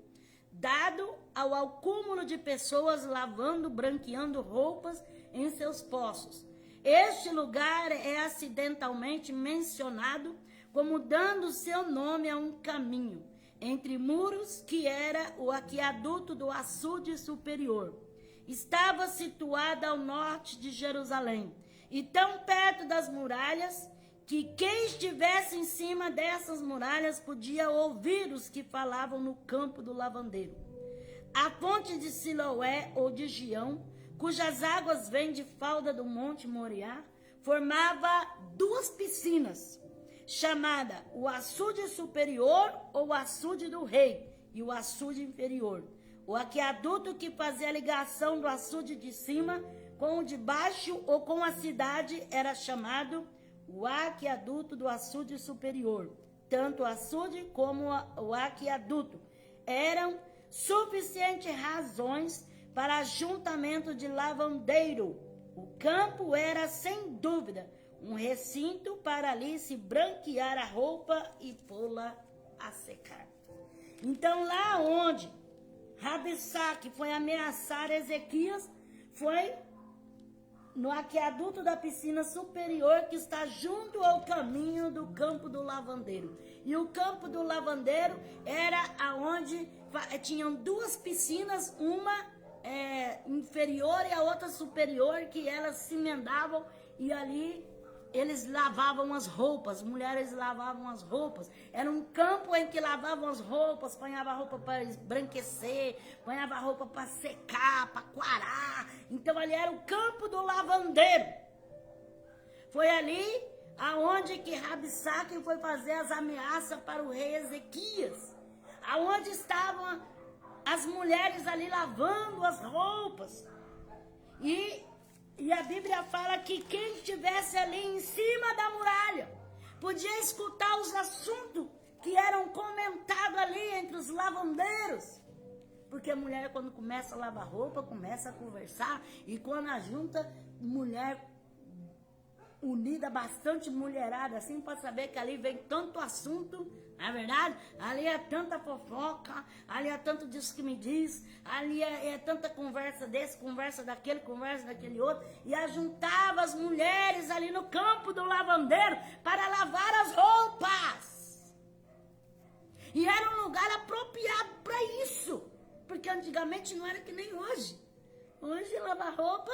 dado ao acúmulo de pessoas lavando, branqueando roupas em seus poços. Este lugar é acidentalmente mencionado como dando seu nome a um caminho entre muros que era o aqueduto do açude superior. Estava situada ao norte de Jerusalém e tão perto das muralhas que quem estivesse em cima dessas muralhas podia ouvir os que falavam no campo do lavandeiro. A fonte de Siloé ou de Gião, cujas águas vêm de falda do monte Moriá, formava duas piscinas, chamada o açude superior ou açude do rei e o açude inferior. O aqueduto que fazia a ligação do açude de cima com o de baixo ou com a cidade era chamado o aqueduto do açude superior. Tanto o açude como o aqueduto eram suficientes razões para ajuntamento de lavandeiro. O campo era, sem dúvida, um recinto para ali se branquear a roupa e pô-la a secar. Então, lá onde Rabsaque foi ameaçar Ezequias, foi no aqueduto da piscina superior, que está junto ao caminho do campo do lavandeiro. E o campo do lavandeiro era aonde tinham duas piscinas, uma inferior e a outra superior, que elas se emendavam, e ali eles lavavam as roupas, mulheres lavavam as roupas. Era um campo em que lavavam as roupas, ponhava a roupa para embranquecer, ponhava a roupa para secar, para coarar. Então ali era o campo do lavandeiro. Foi ali aonde que Rabsaque foi fazer as ameaças para o rei Ezequias, aonde estavam as mulheres ali lavando as roupas. E E a Bíblia fala que quem estivesse ali em cima da muralha podia escutar os assuntos que eram comentados ali entre os lavandeiros. Porque a mulher, quando começa a lavar roupa, começa a conversar. E quando a junta, mulher unida, bastante mulherada, assim, para saber que ali vem tanto assunto, não é verdade? Ali é tanta fofoca, ali é tanto disso que me diz, ali é tanta conversa desse, conversa daquele outro, e ajuntava as mulheres ali no campo do lavandeiro para lavar as roupas. E era um lugar apropriado para isso, porque antigamente não era que nem hoje. Hoje lavar roupa,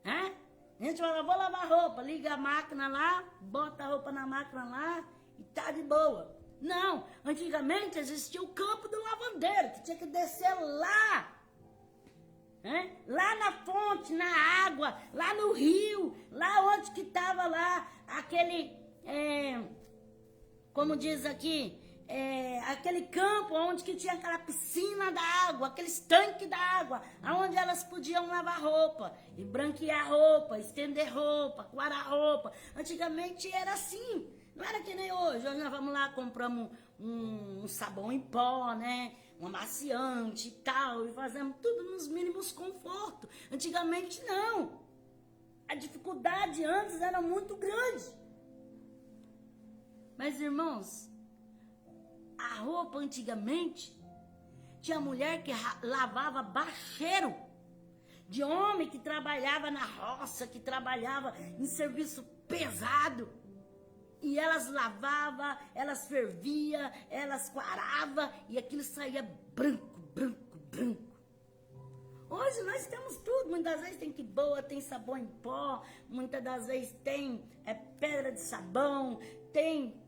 né? A gente fala, vou lavar roupa, liga a máquina lá, bota a roupa na máquina lá e tá de boa. Não, antigamente existia o campo do lavandeiro, que tinha que descer lá, né? Lá na fonte, na água, lá no rio, lá onde que estava lá aquele, como diz aqui, aquele campo onde que tinha aquela piscina da água, aqueles tanques da água, onde elas podiam lavar roupa, e branquear roupa, estender roupa, coarar roupa. Antigamente era assim, não era que nem hoje. Hoje nós vamos lá, compramos um sabão em pó, né? Um amaciante e tal, e fazemos tudo nos mínimos confortos. Antigamente não. A dificuldade antes era muito grande. Mas irmãos, a roupa antigamente, tinha mulher que lavava bacheiro, de homem que trabalhava na roça, que trabalhava em serviço pesado. E elas lavavam, elas ferviam, elas coaravam, e aquilo saía branco, branco, branco. Hoje nós temos tudo, muitas vezes tem que boa, tem sabão em pó, muitas das vezes tem pedra de sabão, tem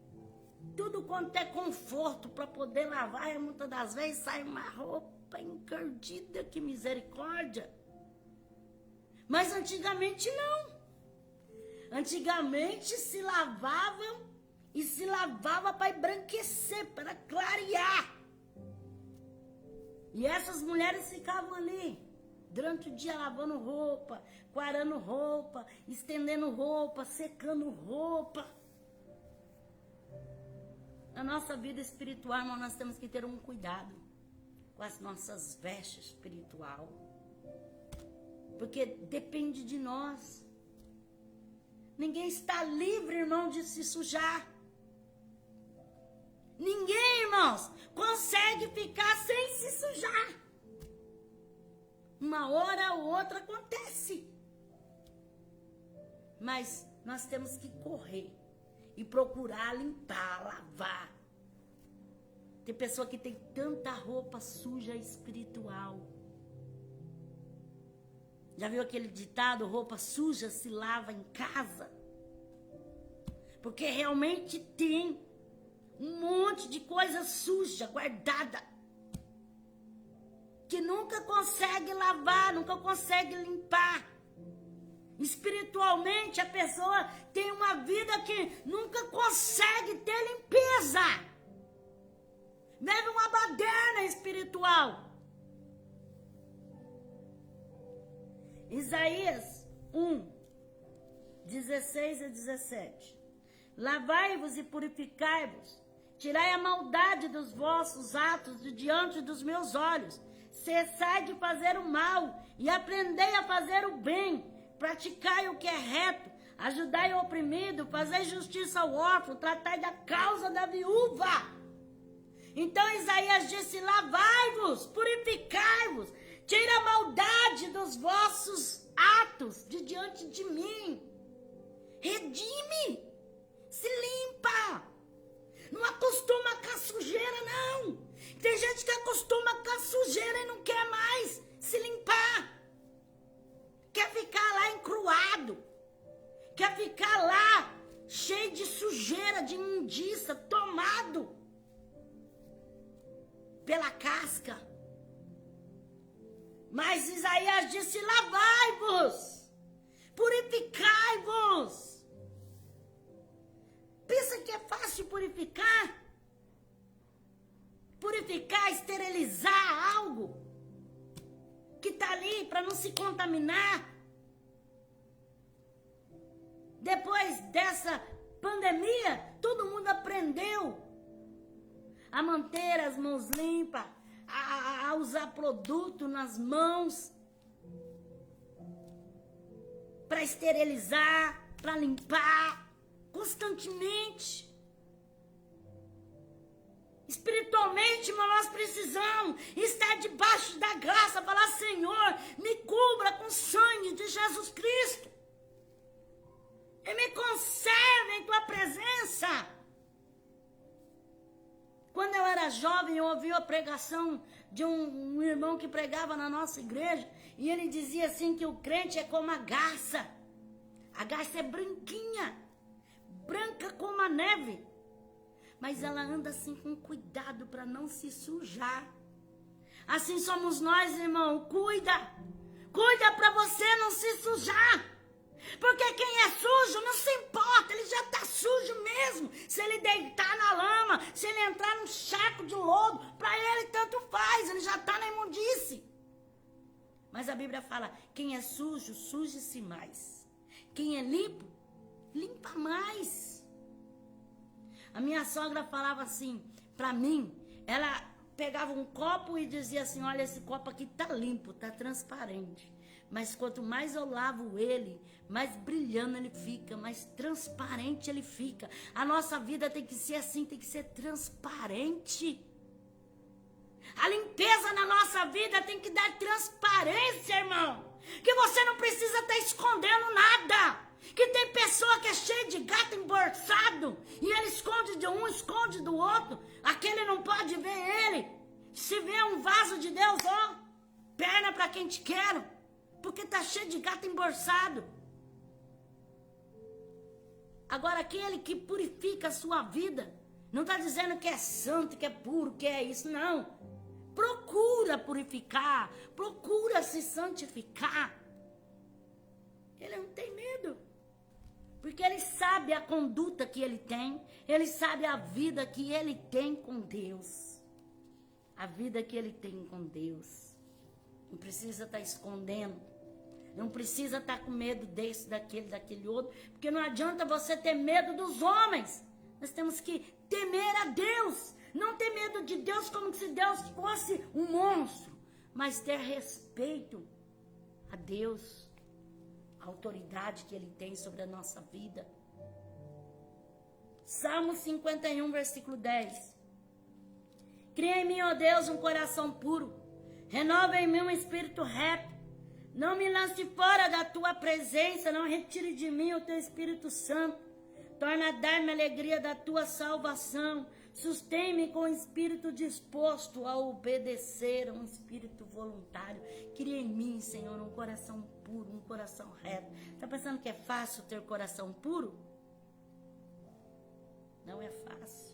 tudo quanto é conforto para poder lavar, e muitas das vezes sai uma roupa encardida, que misericórdia. Mas antigamente não. Antigamente se lavavam e se lavava para embranquecer, para clarear. E essas mulheres ficavam ali durante o dia lavando roupa, quarando roupa, estendendo roupa, secando roupa. Na nossa vida espiritual, irmão, nós temos que ter um cuidado com as nossas vestes espiritual. Porque depende de nós. Ninguém está livre, irmão, de se sujar. Ninguém, irmãos, consegue ficar sem se sujar. Uma hora ou outra acontece. Mas nós temos que correr e procurar limpar, lavar. Tem pessoa que tem tanta roupa suja espiritual. Já viu aquele ditado, roupa suja se lava em casa? Porque realmente tem um monte de coisa suja guardada, que nunca consegue lavar, nunca consegue limpar. Espiritualmente a pessoa tem uma vida que nunca consegue ter limpeza. Deve uma baderna espiritual. Isaías 1, 16 a 17. Lavai-vos e purificai-vos, tirai a maldade dos vossos atos de diante dos meus olhos. Cessai de fazer o mal e aprendei a fazer o bem. Praticai o que é reto, ajudai o oprimido, fazei justiça ao órfão, tratai da causa da viúva. Então Isaías disse, lavai-vos, purificai-vos, tira a maldade dos vossos atos de diante de mim. Redime, se limpa. Não acostuma com a sujeira, não. Tem gente que acostuma com a sujeira e não quer mais se limpar. Quer ficar lá encruado. Quer ficar lá cheio de sujeira, de imundícia, tomado pela casca. Mas Isaías disse, lavai-vos, purificai-vos. Pensa que é fácil purificar? Purificar, esterilizar algo que está ali para não se contaminar. Depois dessa pandemia, todo mundo aprendeu a manter as mãos limpas, a usar produto nas mãos, para esterilizar, para limpar, constantemente. Espiritualmente, irmão, nós precisamos estar debaixo da graça, falar: Senhor, me cubra com o sangue de Jesus Cristo. E me conserve em tua presença. Quando eu era jovem, eu ouvi a pregação de um irmão que pregava na nossa igreja, e ele dizia assim que o crente é como a garça. A garça é branquinha, branca como a neve, mas ela anda assim com cuidado para não se sujar. Assim somos nós, irmão. Cuida para você não se sujar. Porque quem é sujo não se importa, ele já está sujo mesmo. Se ele deitar na lama, se ele entrar num charco de lodo, para ele tanto faz, ele já está na imundice. Mas a Bíblia fala: quem é sujo, suje-se mais. Quem é limpo, limpa mais. A minha sogra falava assim para mim, ela pegava um copo e dizia assim: olha, esse copo aqui tá limpo, tá transparente. Mas quanto mais eu lavo ele, mais brilhando ele fica, mais transparente ele fica. A nossa vida tem que ser assim, tem que ser transparente. A limpeza na nossa vida tem que dar transparência, irmão. Que você não precisa estar escondendo nada. Que tem pessoa que é cheia de gato embolsado, e ele esconde de um, esconde do outro. Aquele não pode ver ele. Se vê um vaso de Deus, ó, perna para quem te quer. Porque tá cheio de gato embolsado. Agora, aquele que purifica a sua vida, não está dizendo que é santo, que é puro, que é isso, não. Procura purificar, procura se santificar. Ele não tem medo. Porque ele sabe a conduta que ele tem, ele sabe a vida que ele tem com Deus. A vida que ele tem com Deus. Não precisa estar escondendo. Não precisa estar com medo desse, daquele outro. Porque não adianta você ter medo dos homens. Nós temos que temer a Deus. Não ter medo de Deus como se Deus fosse um monstro. Mas ter respeito a Deus. A autoridade que ele tem sobre a nossa vida. Salmo 51, versículo 10. Cria em mim, ó Deus, um coração puro. Renova em mim um espírito reto. Não me lance fora da tua presença, não retire de mim o teu Espírito Santo. Torna a dar-me a alegria da tua salvação. Sustém-me com o espírito disposto a obedecer, um espírito voluntário. Cria em mim, Senhor, um coração puro, um coração reto. Está pensando que é fácil ter coração puro? Não é fácil.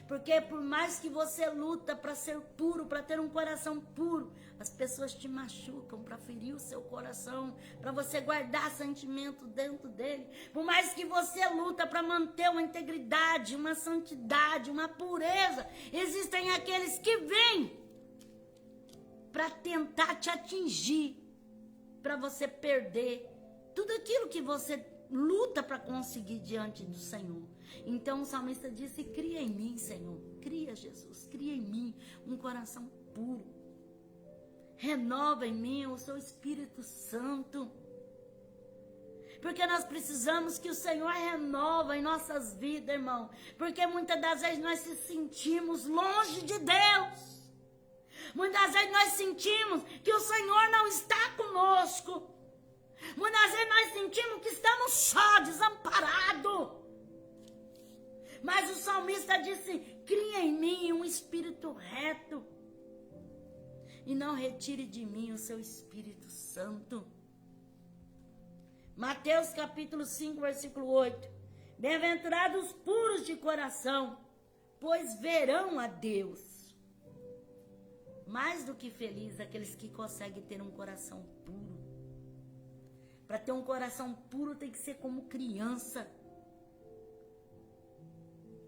Porque por mais que você luta para ser puro, para ter um coração puro, as pessoas te machucam para ferir o seu coração, para você guardar sentimento dentro dele. Por mais que você luta para manter uma integridade, uma santidade, uma pureza, existem aqueles que vêm para tentar te atingir, para você perder tudo aquilo que você luta para conseguir diante do Senhor. Então o salmista disse: cria em mim, Senhor, cria, Jesus, cria em mim um coração puro. Renova em mim o seu Espírito Santo. Porque nós precisamos que o Senhor renova em nossas vidas, irmão. Porque muitas das vezes nós se sentimos longe de Deus. Muitas vezes nós sentimos que o Senhor não está conosco. Muitas vezes nós sentimos que estamos só, desamparados. Mas o salmista disse: cria em mim um espírito reto. E não retire de mim o seu Espírito Santo. Mateus capítulo 5, versículo 8. Bem-aventurados os puros de coração, pois verão a Deus. Mais do que felizes aqueles que conseguem ter um coração puro. Para ter um coração puro tem que ser como criança.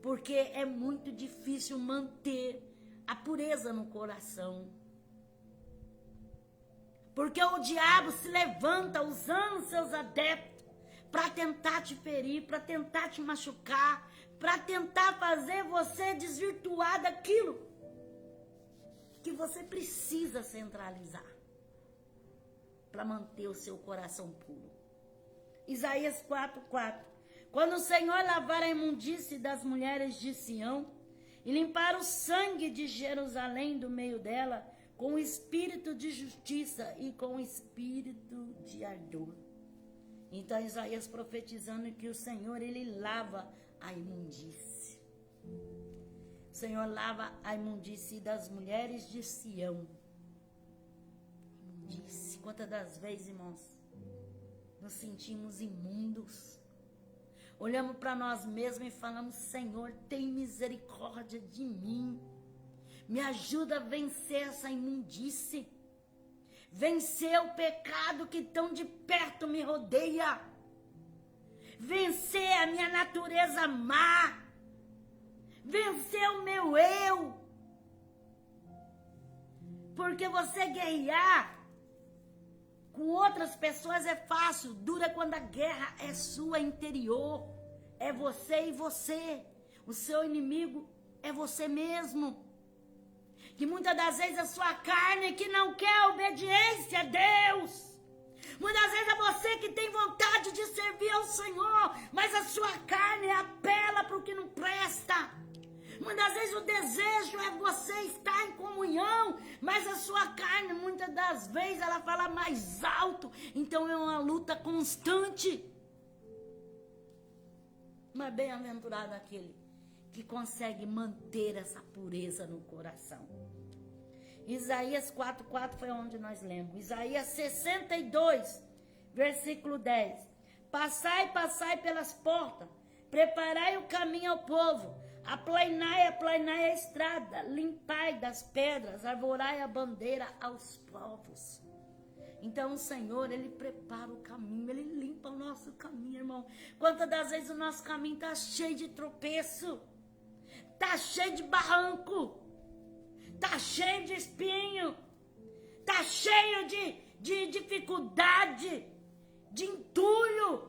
Porque é muito difícil manter a pureza no coração. Porque o diabo se levanta usando seus adeptos para tentar te ferir, para tentar te machucar, para tentar fazer você desvirtuar daquilo que você precisa centralizar para manter o seu coração puro. Isaías 4:4. Quando o Senhor lavar a imundície das mulheres de Sião e limpar o sangue de Jerusalém do meio dela, com o espírito de justiça e com o espírito de ardor. Então Isaías profetizando que o Senhor, ele lava a imundície. O Senhor lava a imundície das mulheres de Sião. Imundície. Quantas das vezes, irmãos, nos sentimos imundos? Olhamos para nós mesmos e falamos: Senhor, tem misericórdia de mim. Me ajuda a vencer essa imundície. Vencer o pecado que tão de perto me rodeia. Vencer a minha natureza má. Vencer o meu eu. Porque você guerrear com outras pessoas é fácil. Dura quando a guerra é sua interior. É você e você. O seu inimigo é você mesmo. Que muitas das vezes a sua carne que não quer obediência a Deus. Muitas vezes é você que tem vontade de servir ao Senhor, mas a sua carne apela para o que não presta. Muitas vezes o desejo é você estar em comunhão, mas a sua carne, muitas das vezes, ela fala mais alto. Então é uma luta constante. Mas bem-aventurado aquele que consegue manter essa pureza no coração. Isaías 4:4 foi onde nós lemos. Isaías 62, versículo 10. Passai, passai pelas portas, preparai o caminho ao povo, aplainai a estrada, limpai das pedras, arvorai a bandeira aos povos. Então o Senhor, ele prepara o caminho, ele limpa o nosso caminho, irmão. Quantas das vezes o nosso caminho está cheio de tropeço, está cheio de barranco, está cheio de espinho, está cheio de dificuldade, de entulho.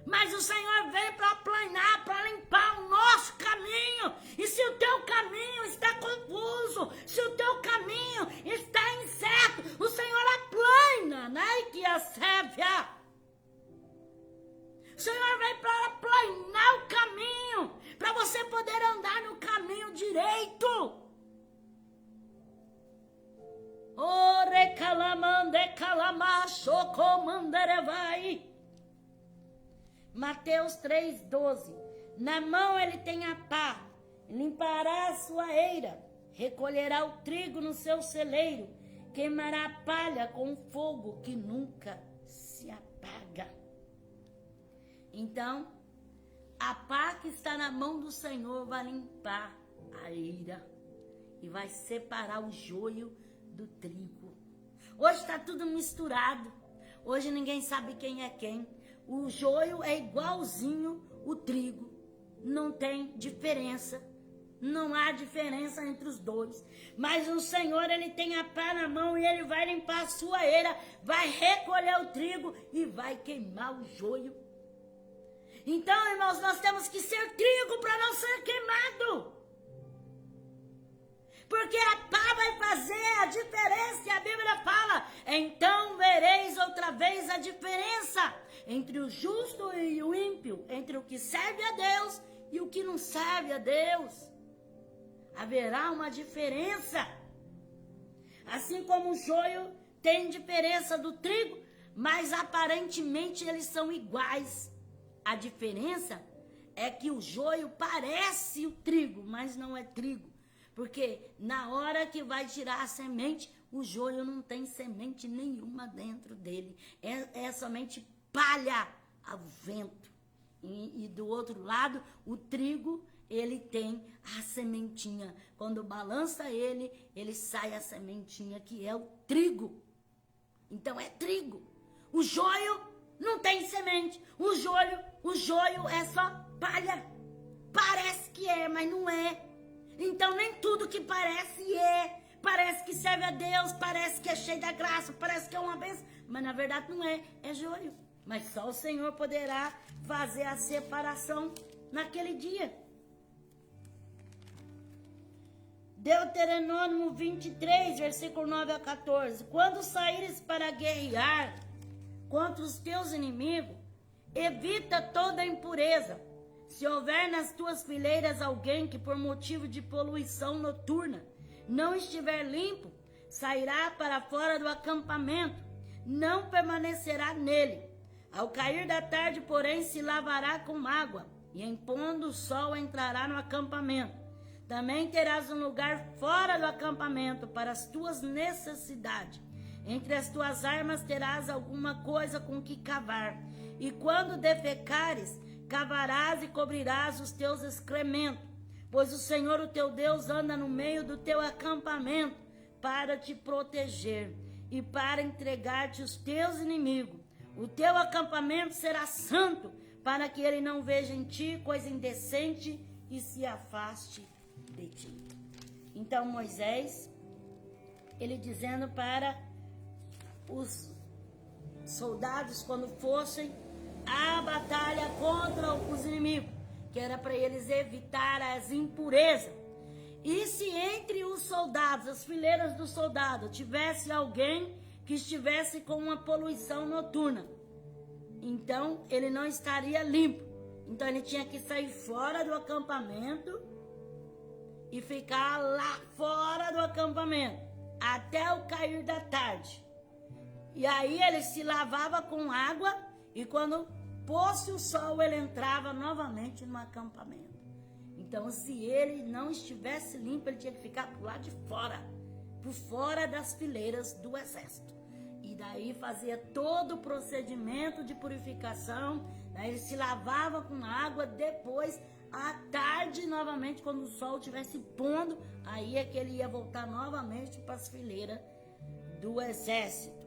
Mas o Senhor vem para aplanar, para limpar o nosso caminho. E se o teu caminho está confuso, se o teu caminho está incerto, o Senhor aplana, né? Que a sévia. O Senhor vem para aplanar o caminho, para você poder andar no caminho direito. O recalamande calamacho comanderevai. Mateus 3:12. Na mão ele tem a pá, limpará a sua eira, recolherá o trigo no seu celeiro, queimará a palha com fogo que nunca se apaga. Então, a pá que está na mão do Senhor vai limpar a eira e vai separar o joio do trigo. Hoje está tudo misturado. Hoje ninguém sabe quem é quem. O joio é igualzinho o trigo. Não tem diferença. Não há diferença entre os dois. Mas o Senhor, ele tem a pá na mão e ele vai limpar a sua eira, vai recolher o trigo e vai queimar o joio. Então, irmãos, nós temos que ser trigo para não ser queimado. Porque a pá vai fazer a diferença. E a Bíblia fala: então vereis outra vez a diferença entre o justo e o ímpio, entre o que serve a Deus e o que não serve a Deus. Haverá uma diferença. Assim como o joio tem diferença do trigo, mas aparentemente eles são iguais. A diferença é que o joio parece o trigo, mas não é trigo. Porque na hora que vai tirar a semente, o joio não tem semente nenhuma dentro dele. É somente palha ao vento. E do outro lado, o trigo, ele tem a sementinha. Quando balança ele sai a sementinha, que é o trigo. Então é trigo. O joio não tem semente. O joio é só palha. Parece que é, mas não é. Então nem tudo que parece é. Parece que serve a Deus, parece que é cheio da graça, parece que é uma bênção. Mas na verdade não é. É joio. mas só o Senhor poderá fazer a separação naquele dia. Deuteronômio 23, versículo 9 a 14. Quando saíres para guerrear contra os teus inimigos, evita toda impureza. Se houver nas tuas fileiras alguém que por motivo de poluição noturna não estiver limpo, sairá para fora do acampamento, não permanecerá nele. Ao cair da tarde, porém, se lavará com água, e em pondo o sol entrará no acampamento. Também terás um lugar fora do acampamento para as tuas necessidades. Entre as tuas armas terás alguma coisa com que cavar. E quando defecares, cavarás e cobrirás os teus excrementos. Pois o Senhor, o teu Deus, anda no meio do teu acampamento para te proteger e para entregar-te os teus inimigos. O teu acampamento será santo, para que ele não veja em ti coisa indecente e se afaste de ti. Então Moisés, ele dizendo para os soldados, quando fossem à batalha contra os inimigos, que era para eles evitar as impurezas. E se entre os soldados, as fileiras do soldado, tivesse alguém que estivesse com uma poluição noturna, então ele não estaria limpo. Então ele tinha que sair fora do acampamento e ficar lá fora do acampamento até o cair da tarde. E aí ele se lavava com água e quando pôs-se o sol ele entrava novamente no acampamento. Então, se ele não estivesse limpo, ele tinha que ficar por lá de fora, por fora das fileiras do exército. E daí fazia todo o procedimento de purificação, daí ele se lavava com água, depois, à tarde, novamente, quando o sol estivesse pondo, aí é que ele ia voltar novamente para as fileiras do exército.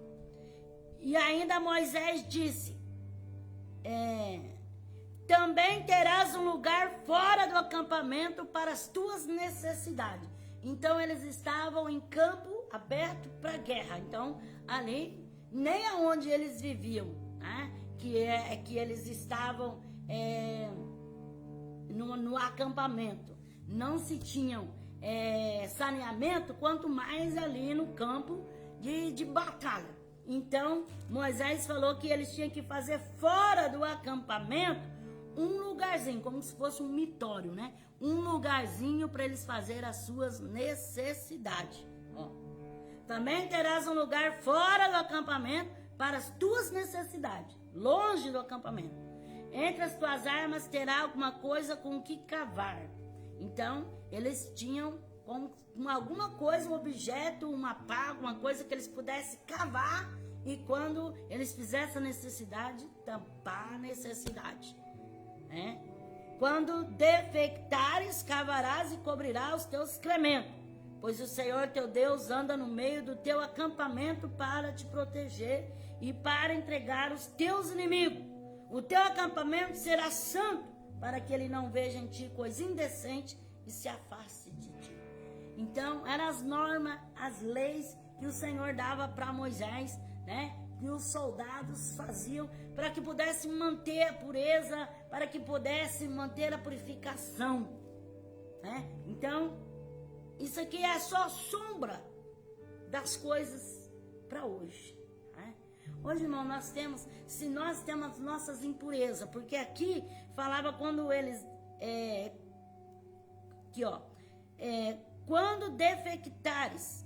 E ainda Moisés disse, também terás um lugar fora do acampamento para as tuas necessidades. Então eles estavam em campo aberto para guerra. Então ali, nem aonde eles viviam, né? que eles estavam no acampamento, não se tinham saneamento, quanto mais ali no campo de batalha. Então Moisés falou que eles tinham que fazer fora do acampamento um lugarzinho, como se fosse um mitório, né? Um lugarzinho para eles fazerem as suas necessidades. Ó. Também terás um lugar fora do acampamento para as tuas necessidades, longe do acampamento. Entre as tuas armas terá alguma coisa com que cavar. Então, eles tinham com alguma coisa, um objeto, uma pá, alguma coisa que eles pudessem cavar e quando eles fizessem a necessidade, tampar a necessidade. Quando defectares, cavarás e cobrirás os teus excrementos, pois o Senhor teu Deus anda no meio do teu acampamento para te proteger e para entregar os teus inimigos. O teu acampamento será santo, para que ele não veja em ti coisa indecente e se afaste de ti. Então, eram as normas, as leis que o Senhor dava para Moisés, né? Que os soldados faziam para que pudessem manter a pureza, para que pudessem manter a purificação, né? Então, isso aqui é só sombra das coisas para hoje, né? Hoje, irmão, se nós temos nossas impurezas, porque aqui falava quando eles, quando defecares,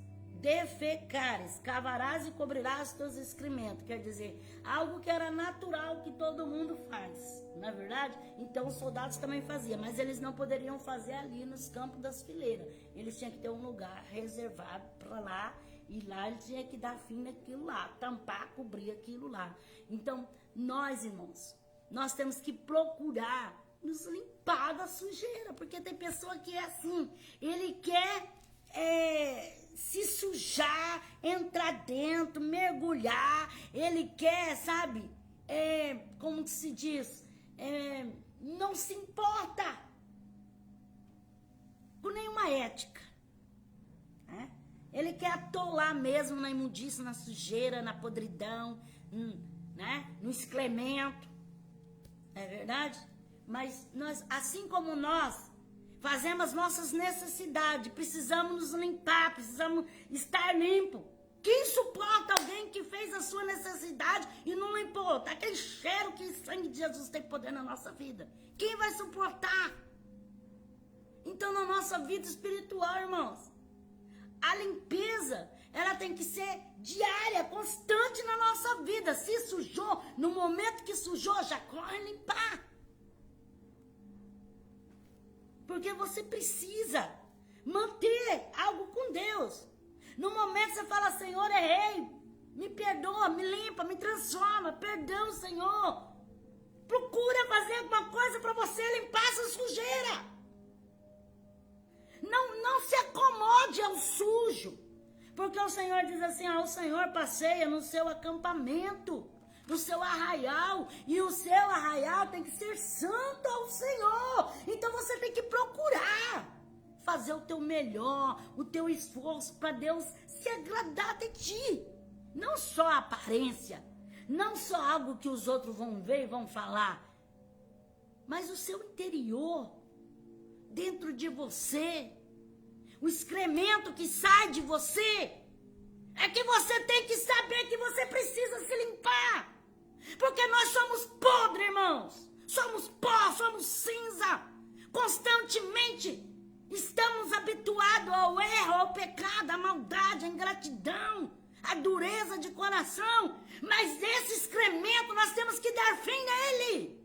cavarás e cobrirás os teus excrementos. Quer dizer, algo que era natural, que todo mundo faz, não é verdade? Então os soldados também faziam, mas eles não poderiam fazer ali nos campos das fileiras. Eles tinham que ter um lugar reservado para lá, e lá eles tinham que dar fim naquilo lá, tampar, cobrir aquilo lá. Então, nós, irmãos, nós temos que procurar nos limpar da sujeira, porque tem pessoa que é assim, ele quer se sujar, entrar dentro, mergulhar, ele quer, sabe, como que se diz, não se importa com nenhuma ética, né? Ele quer atolar mesmo na imundícia, na sujeira, na podridão, né? No excremento. Não é verdade? Mas nós, assim como nós fazemos nossas necessidades, precisamos nos limpar, precisamos estar limpo. Quem suporta alguém que fez a sua necessidade e não limpou? Tá aquele cheiro que o sangue de Jesus tem poder na nossa vida. Quem vai suportar? Então, na nossa vida espiritual, irmãos, a limpeza, ela tem que ser diária, constante na nossa vida. Se sujou, no momento que sujou, já corre limpar. Porque você precisa manter algo com Deus. No momento você fala, Senhor, errei, me perdoa, me limpa, me transforma, perdão, Senhor. Procura fazer alguma coisa para você limpar essa sujeira. Não se acomode ao sujo. Porque o Senhor diz assim, o Senhor passeia no seu acampamento, no seu arraial, e o seu arraial tem que ser santo ao Senhor. Então você tem que procurar fazer o teu melhor, o teu esforço para Deus se agradar de ti. Não só a aparência, não só algo que os outros vão ver e vão falar, mas o seu interior, dentro de você, o excremento que sai de você, é que você tem que saber que você precisa se limpar. Porque nós somos podres, irmãos. Somos pó, somos cinza. Constantemente estamos habituados ao erro, ao pecado, à maldade, à ingratidão, à dureza de coração. Mas esse excremento nós temos que dar fim nele.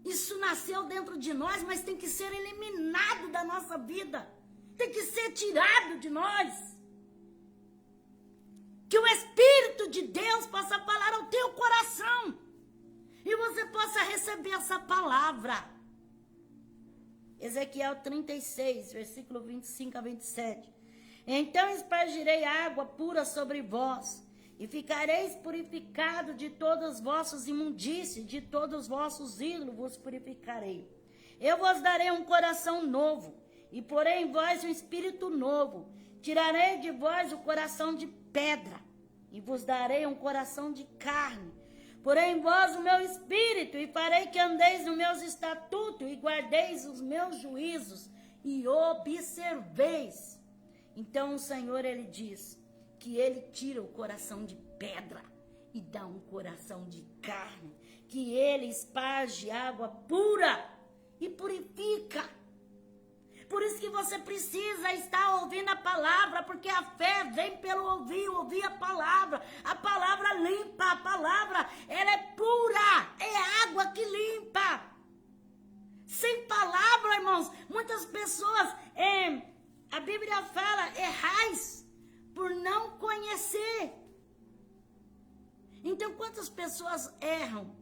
Isso nasceu dentro de nós, mas tem que ser eliminado da nossa vida. Tem que ser tirado de nós. Que o Espírito de Deus possa falar ao teu coração. E você possa receber essa palavra. Ezequiel 36, versículo 25 a 27. Então espargirei água pura sobre vós, e ficareis purificados de todas as vossas imundícies, de todos os vossos ídolos vos purificarei. Eu vos darei um coração novo, e porei em vós um espírito novo. Tirarei de vós o coração de pedra, e vos darei um coração de carne. Porei em vós o meu espírito, e farei que andeis nos meus estatutos, e guardeis os meus juízos, e observeis. Então o Senhor, ele diz que ele tira o coração de pedra e dá um coração de carne, que ele esparge água pura e purifica. Por isso que você precisa estar ouvindo a palavra, porque a fé vem pelo ouvir a palavra limpa, a palavra, ela é pura, é água que limpa. Sem palavra, irmãos, muitas pessoas, a Bíblia fala, errais por não conhecer. Então, quantas pessoas erram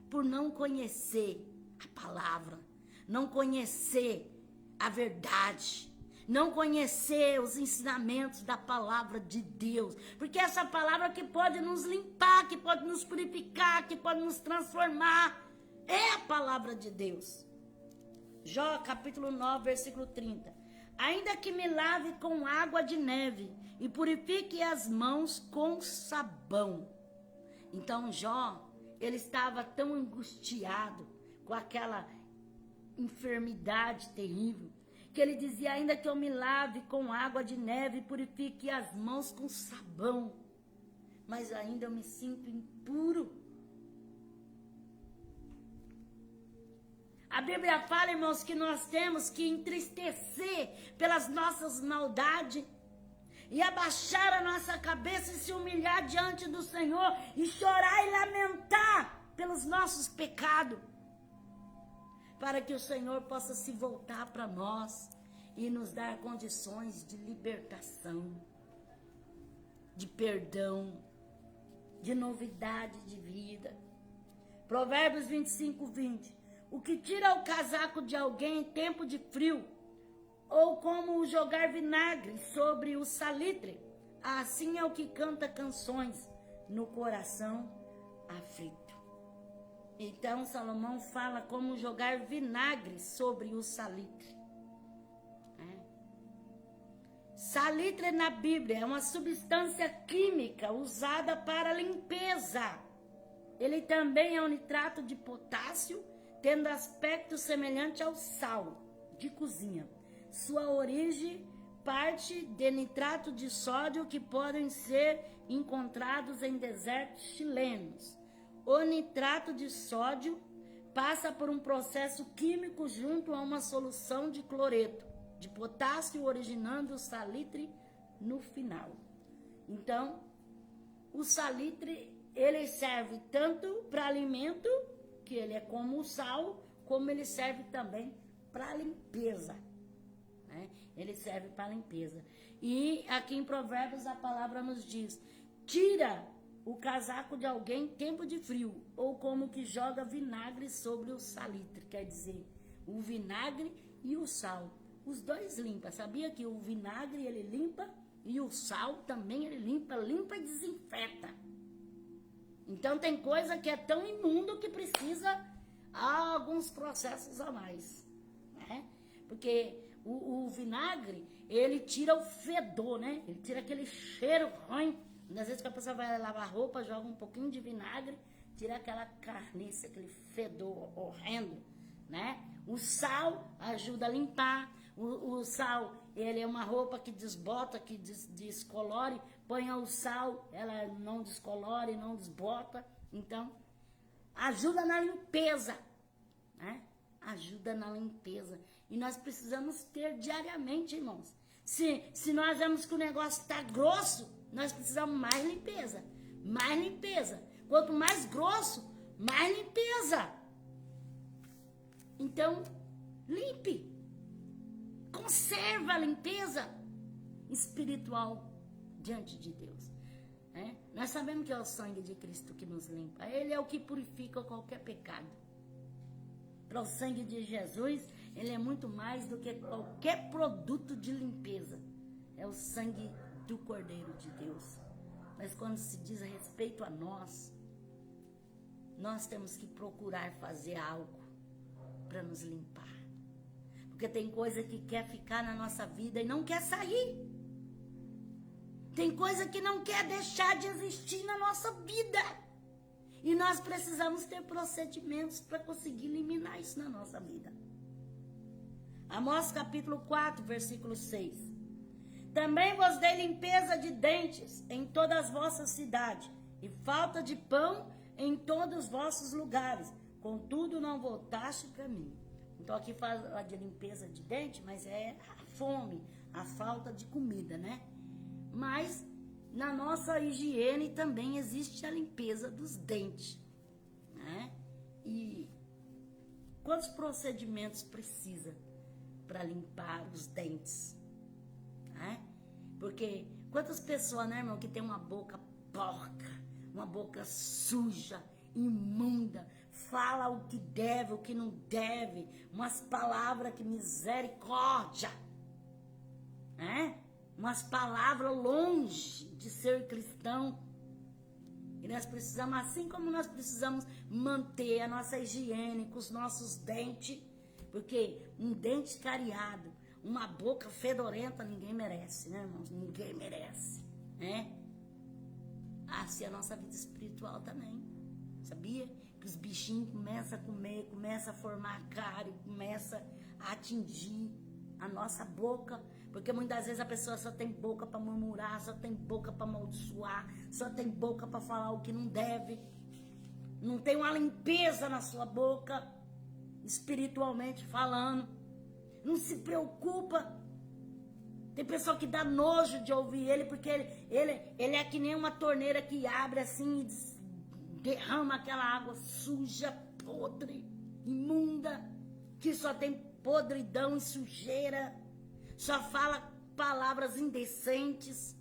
por não conhecer a palavra, não conhecer a verdade, não conhecer os ensinamentos da palavra de Deus? Porque essa palavra que pode nos limpar, que pode nos purificar, que pode nos transformar, é a palavra de Deus. Jó, capítulo 9, versículo 30. Ainda que me lave com água de neve e purifique as mãos com sabão. Então Jó, ele estava tão angustiado com aquela enfermidade terrível, que ele dizia, ainda que eu me lave com água de neve e purifique as mãos com sabão, mas ainda eu me sinto impuro. A Bíblia fala, irmãos, que nós temos que entristecer pelas nossas maldades e abaixar a nossa cabeça e se humilhar diante do Senhor e chorar e lamentar pelos nossos pecados, para que o Senhor possa se voltar para nós e nos dar condições de libertação, de perdão, de novidade de vida. Provérbios 25, 20. O que tira o casaco de alguém em tempo de frio, ou como jogar vinagre sobre o salitre, assim é o que canta canções no coração aflito. Então Salomão fala como jogar vinagre sobre o salitre. Salitre na Bíblia é uma substância química usada para limpeza. Ele também é um nitrato de potássio, tendo aspecto semelhante ao sal de cozinha. Sua origem parte de nitrato de sódio que podem ser encontrados em desertos chilenos. O nitrato de sódio passa por um processo químico junto a uma solução de cloreto de potássio, originando o salitre no final. Então, o salitre, ele serve tanto para alimento, que ele é como o sal, como ele serve também para limpeza. Né? Ele serve para limpeza. E aqui em Provérbios a palavra nos diz: tira o casaco de alguém em tempo de frio, ou como que joga vinagre sobre o salitre. Quer dizer, o vinagre e o sal. Os dois limpam. Sabia que o vinagre ele limpa e o sal também ele limpa e desinfeta. Então tem coisa que é tão imundo que precisa alguns processos a mais, né? Porque o vinagre, ele tira o fedor, né? Ele tira aquele cheiro ruim. Às vezes que a pessoa vai lavar roupa, joga um pouquinho de vinagre, tira aquela carniça, aquele fedor horrendo, né? O sal ajuda a limpar. O sal, ele é uma roupa que desbota, que descolore. Põe o sal, ela não descolore, não desbota. Então, ajuda na limpeza, né? Ajuda na limpeza. E nós precisamos ter diariamente, irmãos. Se nós vemos que o negócio está grosso, nós precisamos mais limpeza. Mais limpeza. Quanto mais grosso, mais limpeza. Então, limpe. Conserva a limpeza espiritual diante de Deus. Né? Nós sabemos que é o sangue de Cristo que nos limpa. Ele é o que purifica qualquer pecado. Para o sangue de Jesus, ele é muito mais do que qualquer produto de limpeza. É o sangue do Cordeiro de Deus. Mas quando se diz a respeito a nós, nós temos que procurar fazer algo para nos limpar. Porque tem coisa que quer ficar na nossa vida e não quer sair. Tem coisa que não quer deixar de existir na nossa vida. E nós precisamos ter procedimentos para conseguir eliminar isso na nossa vida. Amós capítulo 4, versículo 6. Também vos dei limpeza de dentes em todas as vossas cidades, e falta de pão em todos os vossos lugares. Contudo, não voltaste para mim. Então aqui fala de limpeza de dente, mas é a fome, a falta de comida, né? Mas na nossa higiene também existe a limpeza dos dentes, né? E quantos procedimentos precisa para limpar os dentes, né? Porque quantas pessoas, né, irmão, que tem uma boca porca, uma boca suja, imunda, fala o que deve, o que não deve, umas palavras que misericórdia, né? Umas palavras longe de ser cristão. E nós precisamos, assim como nós precisamos manter a nossa higiene com os nossos dentes, porque um dente cariado, uma boca fedorenta, ninguém merece, né, irmãos? Ninguém merece, né? Assim é a nossa vida espiritual também, sabia? Que os bichinhos começam a comer, começam a formar cárie, começam a atingir a nossa boca, porque muitas vezes a pessoa só tem boca para murmurar, só tem boca para amaldiçoar, só tem boca para falar o que não deve, não tem uma limpeza na sua boca, espiritualmente falando, não se preocupa. Tem pessoa que dá nojo de ouvir ele, porque ele é que nem uma torneira que abre assim e derrama aquela água suja, podre, imunda, que só tem podridão e sujeira, só fala palavras indecentes.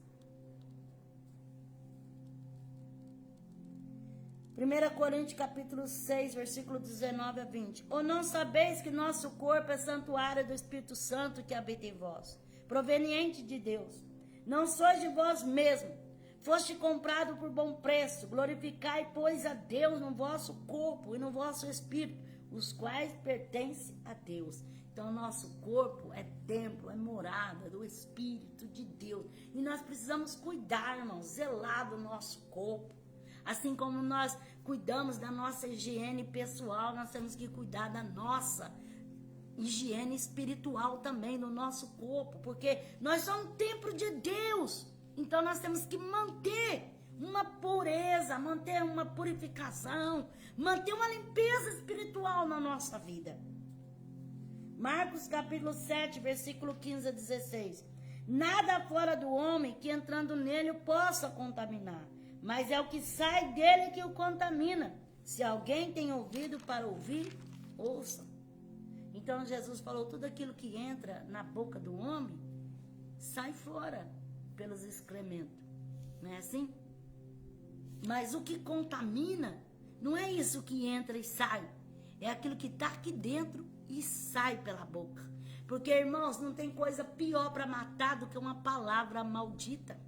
1 Coríntios capítulo 6, versículo 19 a 20. Ou não sabeis que nosso corpo é santuário do Espírito Santo que habita em vós, proveniente de Deus? Não sois de vós mesmos, foste comprado por bom preço. Glorificai, pois, a Deus no vosso corpo e no vosso espírito, os quais pertencem a Deus. Então, o nosso corpo é templo, é morada do Espírito de Deus. E nós precisamos cuidar, irmãos, zelar do nosso corpo. Assim como nós cuidamos da nossa higiene pessoal, nós temos que cuidar da nossa higiene espiritual também, no nosso corpo. Porque nós somos um templo de Deus. Então, nós temos que manter uma pureza, manter uma purificação, manter uma limpeza espiritual na nossa vida. Marcos capítulo 7, versículo 15 a 16. Nada fora do homem que entrando nele o possa contaminar, mas é o que sai dele que o contamina. Se alguém tem ouvido para ouvir, ouça. Então Jesus falou, tudo aquilo que entra na boca do homem, sai fora pelos excrementos. Não é assim? Mas o que contamina, não é isso que entra e sai. É aquilo que está aqui dentro e sai pela boca. Porque, irmãos, não tem coisa pior para matar do que uma palavra maldita.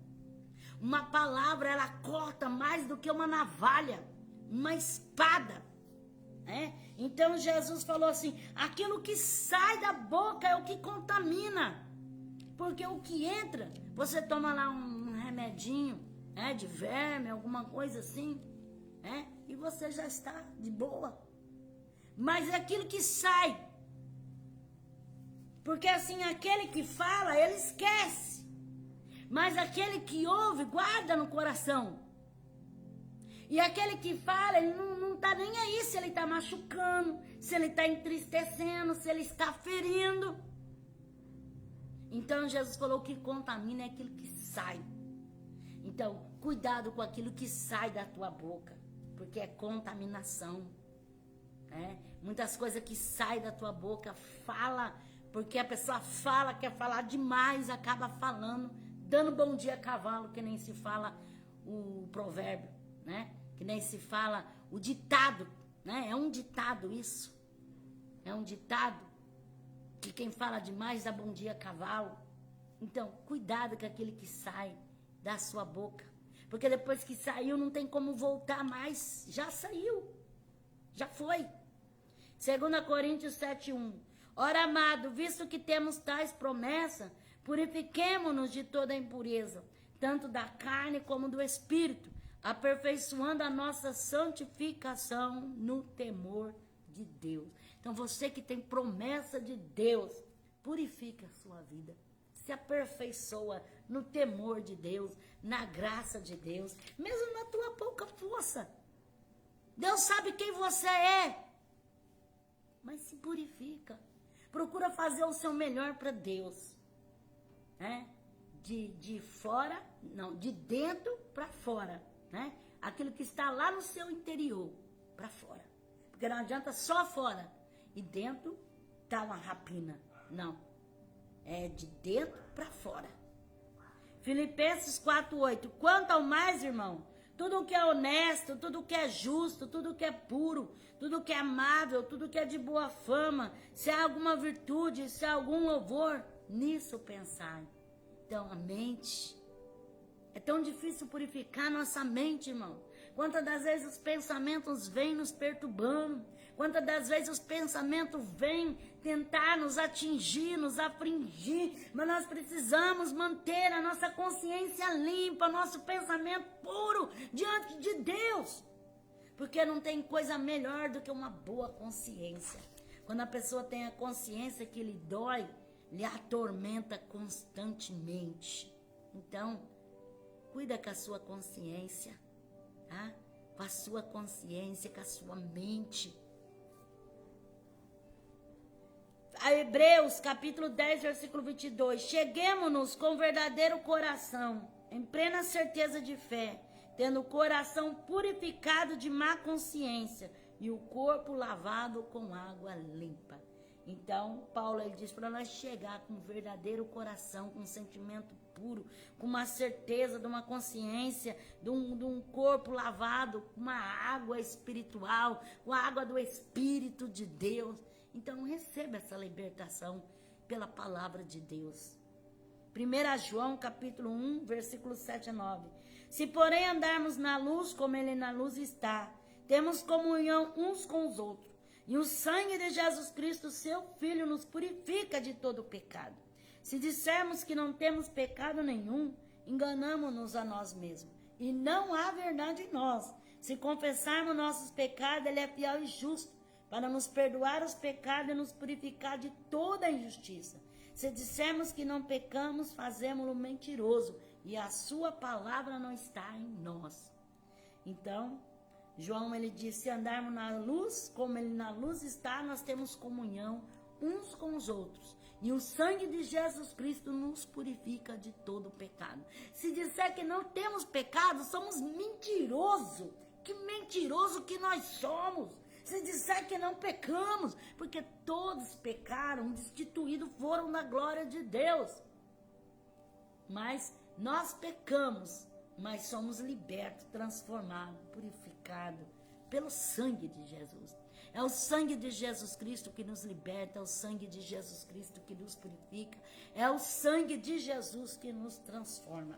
Uma palavra, ela corta mais do que uma navalha, uma espada. Né? Então, Jesus falou assim, aquilo que sai da boca é o que contamina. Porque o que entra, você toma lá um remedinho, né, de verme, alguma coisa assim, né, e você já está de boa. Mas é aquilo que sai. Porque assim, aquele que fala, ele esquece. Mas aquele que ouve, guarda no coração. E aquele que fala, ele não tá nem aí se ele está machucando, se ele está entristecendo, se ele está ferindo. Então Jesus falou que contamina é aquilo que sai. Então, cuidado com aquilo que sai da tua boca, porque é contaminação. Né? Muitas coisas que saem da tua boca, fala, porque a pessoa fala, quer falar demais, acaba falando, dando bom dia a cavalo, que nem se fala o provérbio, né? Que nem se fala o ditado, né? É um ditado isso. É um ditado que quem fala demais dá bom dia a cavalo. Então, cuidado com aquele que sai da sua boca. Porque depois que saiu, não tem como voltar mais. Já saiu. Já foi. 2 Coríntios 7:1. Ora, amado, visto que temos tais promessas, purifiquemo-nos de toda impureza, tanto da carne como do espírito, aperfeiçoando a nossa santificação no temor de Deus. Então, você que tem promessa de Deus, purifica a sua vida. Se aperfeiçoa no temor de Deus, na graça de Deus, mesmo na tua pouca força. Deus sabe quem você é, mas se purifica. Procura fazer o seu melhor para Deus, né? De fora, não, de dentro para fora, né? Aquilo que está lá no seu interior, para fora. Porque não adianta só fora e dentro tá uma rapina, não. É de dentro para fora. Filipenses 4:8. Quanto ao mais, irmão, tudo que é honesto, tudo que é justo, tudo que é puro, tudo que é amável, tudo que é de boa fama, se há alguma virtude, se há algum louvor, nisso pensai. Então, a mente. É tão difícil purificar nossa mente, irmão. Quantas das vezes os pensamentos vêm nos perturbando. Quantas das vezes os pensamentos vêm tentar nos atingir, nos afligir. Mas nós precisamos manter a nossa consciência limpa, nosso pensamento puro diante de Deus. Porque não tem coisa melhor do que uma boa consciência. Quando a pessoa tem a consciência que lhe dói, lhe atormenta constantemente. Então, cuida com a sua consciência, tá? Com a sua consciência, com a sua mente. A Hebreus, capítulo 10, versículo 22. Cheguemo-nos com verdadeiro coração, em plena certeza de fé, tendo o coração purificado de má consciência e o corpo lavado com água limpa. Então, Paulo ele diz para nós chegar com um verdadeiro coração, com um sentimento puro, com uma certeza de uma consciência, de um corpo lavado, com uma água espiritual, com a água do Espírito de Deus. Então, receba essa libertação pela palavra de Deus. 1 João, capítulo 1, versículos 7 a 9. Se, porém, andarmos na luz, como ele na luz está, temos comunhão uns com os outros. E o sangue de Jesus Cristo, seu Filho, nos purifica de todo pecado. Se dissermos que não temos pecado nenhum, enganamo-nos a nós mesmos. E não há verdade em nós. Se confessarmos nossos pecados, Ele é fiel e justo para nos perdoar os pecados e nos purificar de toda injustiça. Se dissermos que não pecamos, fazemos-lo mentiroso, e a sua palavra não está em nós. Então, João, ele disse, se andarmos na luz, como ele na luz está, nós temos comunhão uns com os outros. E o sangue de Jesus Cristo nos purifica de todo pecado. Se disser que não temos pecado, somos mentirosos. Que mentiroso que nós somos. Se disser que não pecamos, porque todos pecaram, destituídos foram da glória de Deus. Mas nós pecamos, mas somos libertos, transformados, purificados pelo sangue de Jesus. É o sangue de Jesus Cristo que nos liberta, é o sangue de Jesus Cristo que nos purifica, é o sangue de Jesus que nos transforma.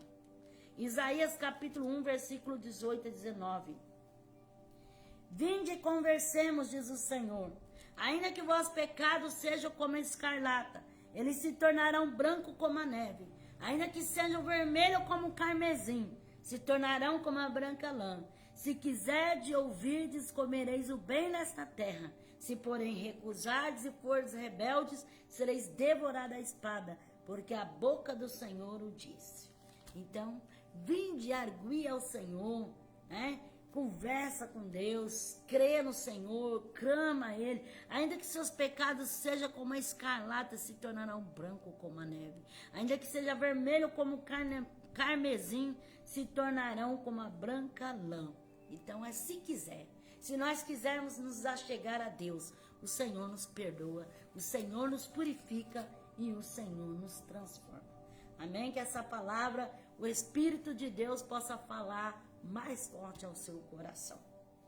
Isaías capítulo 1, versículo 18 a 19. Vinde e conversemos, diz o Senhor. Ainda que vossos pecados sejam como a escarlata, eles se tornarão branco como a neve. Ainda que sejam vermelhos como o carmesim, se tornarão como a branca lã. Se quiserdes ouvirdes, comereis o bem nesta terra. Se, porém, recusardes e fordes rebeldes, sereis devorados à espada, porque a boca do Senhor o disse. Então, vinde arguir ao Senhor, né? Conversa com Deus, crê no Senhor, clama a Ele. Ainda que seus pecados sejam como a escarlata, se tornarão branco como a neve. Ainda que seja vermelho como carmesim, se tornarão como a branca lã. Então é se quiser. Se nós quisermos nos achegar a Deus, o Senhor nos perdoa, o Senhor nos purifica e o Senhor nos transforma. Amém? Que essa palavra, o Espírito de Deus possa falar mais forte ao seu coração.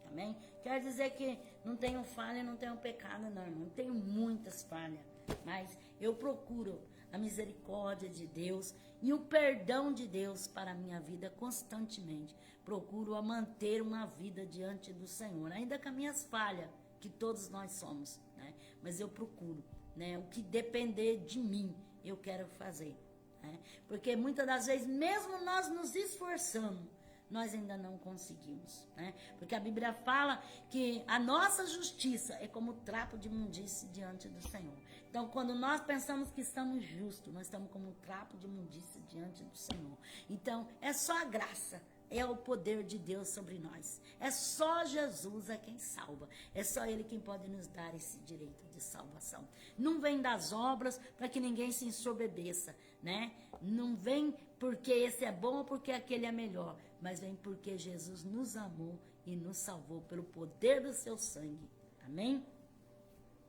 Amém? Quer dizer que não tenho falha, não tenho pecado, não, irmão. Tenho muitas falhas, mas eu procuro a misericórdia de Deus e o perdão de Deus para a minha vida constantemente. Procuro a manter uma vida diante do Senhor, ainda com as minhas falhas, que todos nós somos, né? Mas eu procuro, né? O que depender de mim, eu quero fazer, né? Porque muitas das vezes, mesmo nós nos esforçamos, nós ainda não conseguimos, né? Porque a Bíblia fala que a nossa justiça é como trapo de imundície diante do Senhor. Então, quando nós pensamos que estamos justos, nós estamos como trapo de imundície diante do Senhor. Então, é só a graça, é o poder de Deus sobre nós. É só Jesus é quem salva. É só Ele quem pode nos dar esse direito de salvação. Não vem das obras para que ninguém se ensoberbeça, né? Não vem porque esse é bom ou porque aquele é melhor, mas vem porque Jesus nos amou e nos salvou pelo poder do seu sangue. Amém?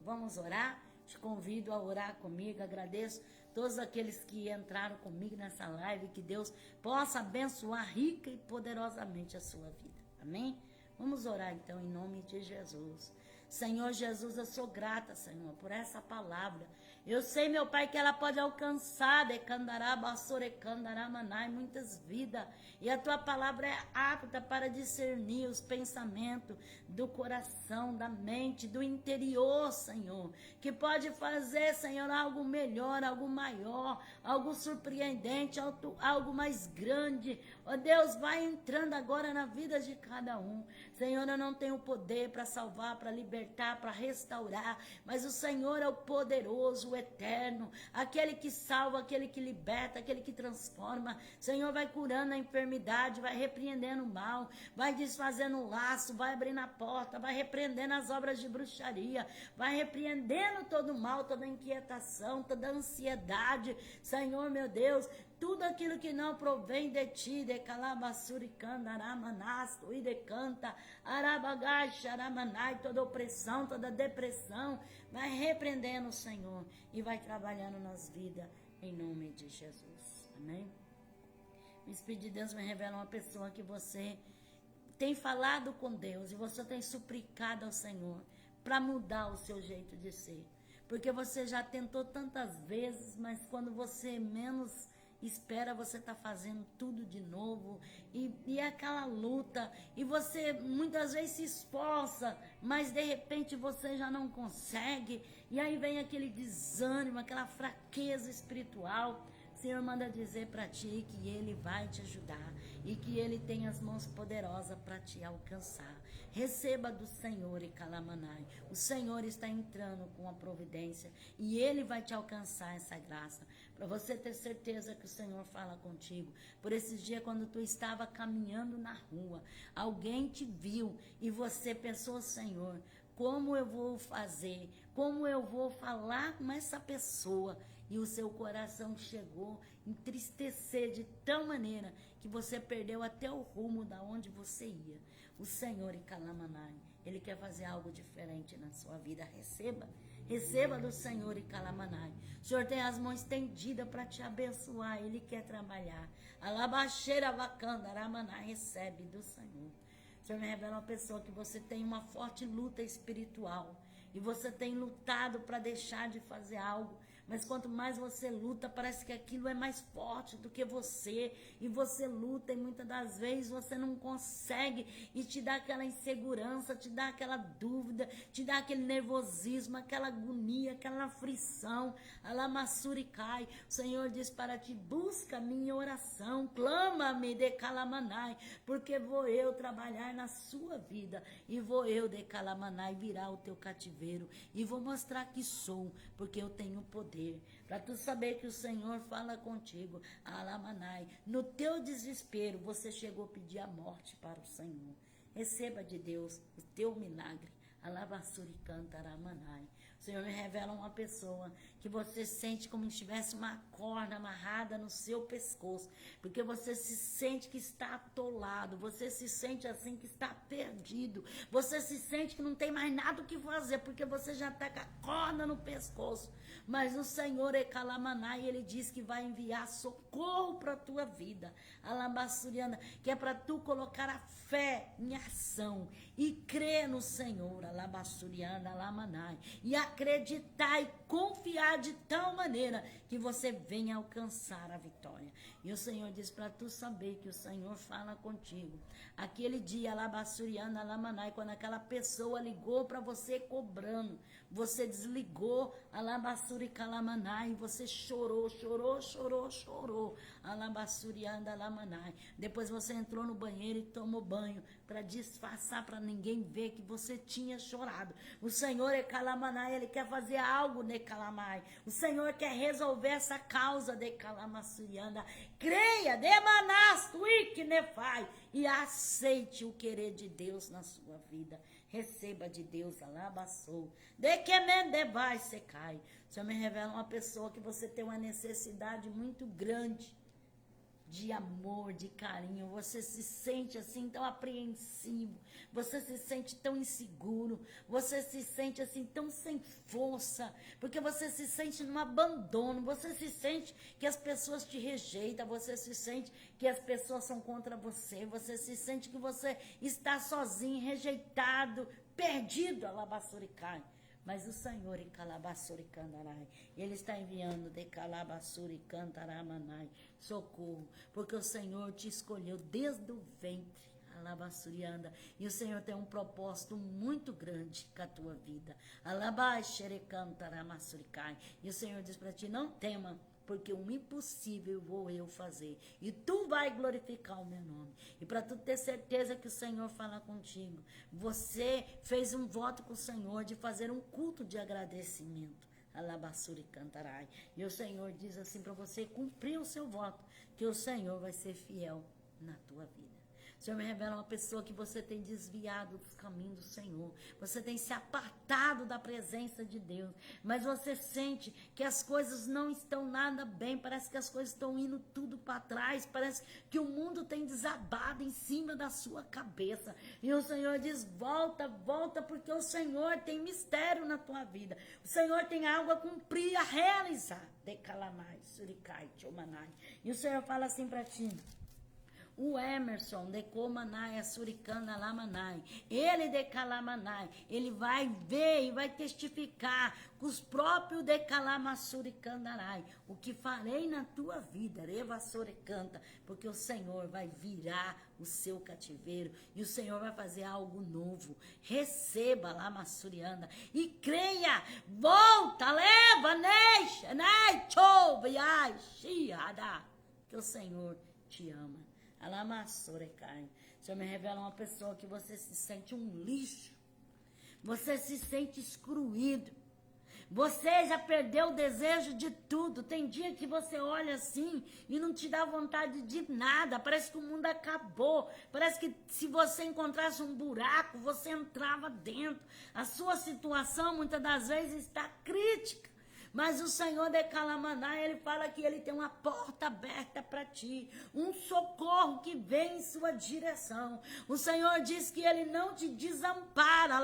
Vamos orar? Te convido a orar comigo. Agradeço todos aqueles que entraram comigo nessa live. Que Deus possa abençoar rica e poderosamente a sua vida. Amém? Vamos orar então em nome de Jesus. Senhor Jesus, eu sou grata, Senhor, por essa palavra. Eu sei, meu Pai, que ela pode alcançar muitas vidas. E a tua palavra é apta para discernir os pensamentos do coração, da mente, do interior, Senhor. Que pode fazer, Senhor, algo melhor, algo maior, algo surpreendente, algo mais grande. Ó Deus, vai entrando agora na vida de cada um. Senhor, eu não tenho poder para salvar, para libertar, para restaurar, mas o Senhor é o poderoso, o eterno, aquele que salva, aquele que liberta, aquele que transforma. Senhor, vai curando a enfermidade, vai repreendendo o mal, vai desfazendo o laço, vai abrindo a porta, vai repreendendo as obras de bruxaria, vai repreendendo todo o mal, toda a inquietação, toda a ansiedade. Senhor, meu Deus, tudo aquilo que não provém de ti, de calabassuricanda, aramanasto, e de canta, arabagacha, aramanai, toda opressão, toda depressão, vai repreendendo, Senhor, e vai trabalhando nas vidas, em nome de Jesus. Amém? O Espírito de Deus me revela uma pessoa que você tem falado com Deus, e você tem suplicado ao Senhor para mudar o seu jeito de ser. Porque você já tentou tantas vezes, mas quando você menos espera você tá fazendo tudo de novo, e é aquela luta, e você muitas vezes se esforça, mas de repente você já não consegue, e aí vem aquele desânimo, aquela fraqueza espiritual. O Senhor manda dizer para ti que Ele vai te ajudar e que Ele tem as mãos poderosas para te alcançar. Receba do Senhor e Calamanai. O Senhor está entrando com a providência e Ele vai te alcançar essa graça. Para você ter certeza que o Senhor fala contigo. Por esses dias, quando tu estava caminhando na rua, alguém te viu e você pensou, Senhor, como eu vou fazer? Como eu vou falar com essa pessoa? E o seu coração chegou a entristecer de tal maneira que você perdeu até o rumo da onde você ia. O Senhor em Calamanai, Ele quer fazer algo diferente na sua vida. Receba do Senhor em Calamanai. O Senhor tem as mãos estendidas para te abençoar, Ele quer trabalhar. Alabaxeira vacanda, Aramanai, recebe do Senhor. O Senhor me revela uma pessoa que você tem uma forte luta espiritual e você tem lutado para deixar de fazer algo. Mas quanto mais você luta, parece que aquilo é mais forte do que você. E você luta e muitas das vezes você não consegue. E te dá aquela insegurança, te dá aquela dúvida, te dá aquele nervosismo, aquela agonia, aquela aflição. Alamassuricai. O Senhor diz para ti, busca minha oração, clama-me de Calamanai, porque vou eu trabalhar na sua vida. E vou eu de Calamanai virar o teu cativeiro. E vou mostrar que sou, porque eu tenho poder. Para tu saber que o Senhor fala contigo, Alamanai, no teu desespero você chegou a pedir a morte para o Senhor. Receba de Deus o teu milagre. Alabassuri cantaramanai. O Senhor me revela uma pessoa que você sente como se tivesse uma corda amarrada no seu pescoço, porque você se sente que está atolado, você se sente assim que está perdido, você se sente que não tem mais nada o que fazer, porque você já está com a corda no pescoço. Mas o Senhor Ecalamanai, Ele diz que vai enviar socorro para a tua vida, Alabassuriana, que é para tu colocar a fé em ação e crer no Senhor, Alabassuriana, Alamanai, e acreditar e confiar de tal maneira que você venha alcançar a vitória. E o Senhor diz para tu saber que o Senhor fala contigo. Aquele dia, Alabassuriana, Alamanai, quando aquela pessoa ligou para você cobrando, você desligou, Alabassuri Calamanai, você chorou, Alabassuriana, Alamanai. Depois você entrou no banheiro e tomou banho para disfarçar, para ninguém ver que você tinha chorado. O Senhor é Calamanai, Ele quer fazer algo de Calamai. O Senhor quer resolver essa causa de Calamassuriana. Creia, demanasto, nefai, e aceite o querer de Deus na sua vida. Receba de Deus, alabaçou. De que mende vai se cai. O Senhor me revela uma pessoa que você tem uma necessidade muito grande de amor, de carinho. Você se sente assim tão apreensivo, você se sente tão inseguro, você se sente assim tão sem força, porque você se sente num abandono, você se sente que as pessoas te rejeitam, você se sente que as pessoas são contra você, você se sente que você está sozinho, rejeitado, perdido, alabassuricai. Mas o Senhor em Calabassuri Candarai, Ele está enviando de Calabassuri Cantaramanai socorro, porque o Senhor te escolheu desde o ventre, Alabassurianda, e o Senhor tem um propósito muito grande com a tua vida. Alabaxere Cantaramassurikai, e o Senhor diz para ti, não tema, porque o impossível vou eu fazer, e tu vai glorificar o meu nome. E para tu ter certeza que o Senhor fala contigo, você fez um voto com o Senhor de fazer um culto de agradecimento. Alabassuri cantarai. E o Senhor diz assim para você cumprir o seu voto, que o Senhor vai ser fiel na tua vida. O Senhor me revela uma pessoa que você tem desviado dos caminhos do Senhor. Você tem se apartado da presença de Deus. Mas você sente que as coisas não estão nada bem. Parece que as coisas estão indo tudo para trás. Parece que o mundo tem desabado em cima da sua cabeça. E o Senhor diz, volta, volta, porque o Senhor tem mistério na tua vida. O Senhor tem algo a cumprir, a realizar. Decalamai, suricai, tiomanai. E o Senhor fala assim para ti. O Emerson de Comanai, Suricanda Lamanai, ele de Calamanai, ele vai ver e vai testificar com os próprios de Calamassuricandarai, o que farei na tua vida, Reva Suricanta, porque o Senhor vai virar o seu cativeiro e o Senhor vai fazer algo novo. Receba Lamassurianda e creia, volta, leva, neixa, que o Senhor te ama. Alamassorecai. O Senhor me revela uma pessoa que você se sente um lixo. Você se sente excluído. Você já perdeu o desejo de tudo. Tem dia que você olha assim e não te dá vontade de nada. Parece que o mundo acabou. Parece que se você encontrasse um buraco, você entrava dentro. A sua situação muitas das vezes está crítica. Mas o Senhor de Calamaná, ele fala que ele tem uma porta aberta para ti, um socorro que vem em sua direção. O Senhor diz que ele não te desampara.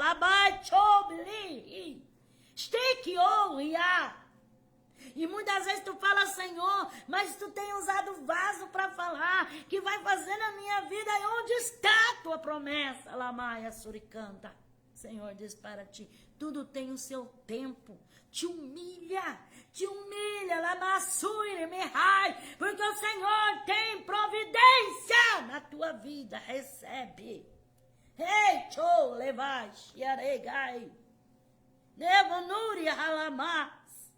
E muitas vezes tu fala, Senhor, mas tu tem usado vaso para falar, que vai fazer na minha vida, e onde está a tua promessa? Lamaia Suricanta. O Senhor diz para ti, tudo tem o seu tempo. Te humilha, lamassure, mehai, porque o Senhor tem providência na tua vida, recebe. Ei, tchou, levai, xiaregai, nevonuri, halamas.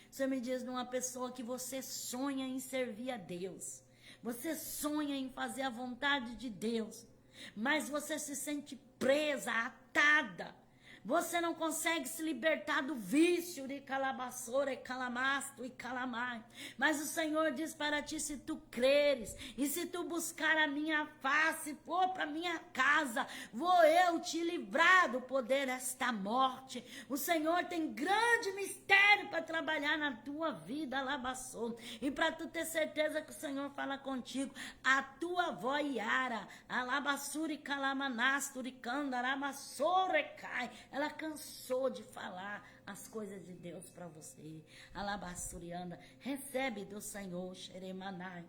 Você me diz numa pessoa que você sonha em servir a Deus, você sonha em fazer a vontade de Deus, mas você se sente presa, atada. Você não consegue se libertar do vício de calabaçora, e calamasto e calamai. Mas o Senhor diz para ti, se tu creres e se tu buscar a minha face, for para minha casa, vou eu te livrar do poder desta morte. O Senhor tem grande mistério para trabalhar na tua vida, alabaçou. E para tu ter certeza que o Senhor fala contigo, a tua avó Iara, alabaçuri calamanasturi candaramaçorecai, ela cansou de falar as coisas de Deus para você. Alabassurianda, recebe do Senhor, xeremanai.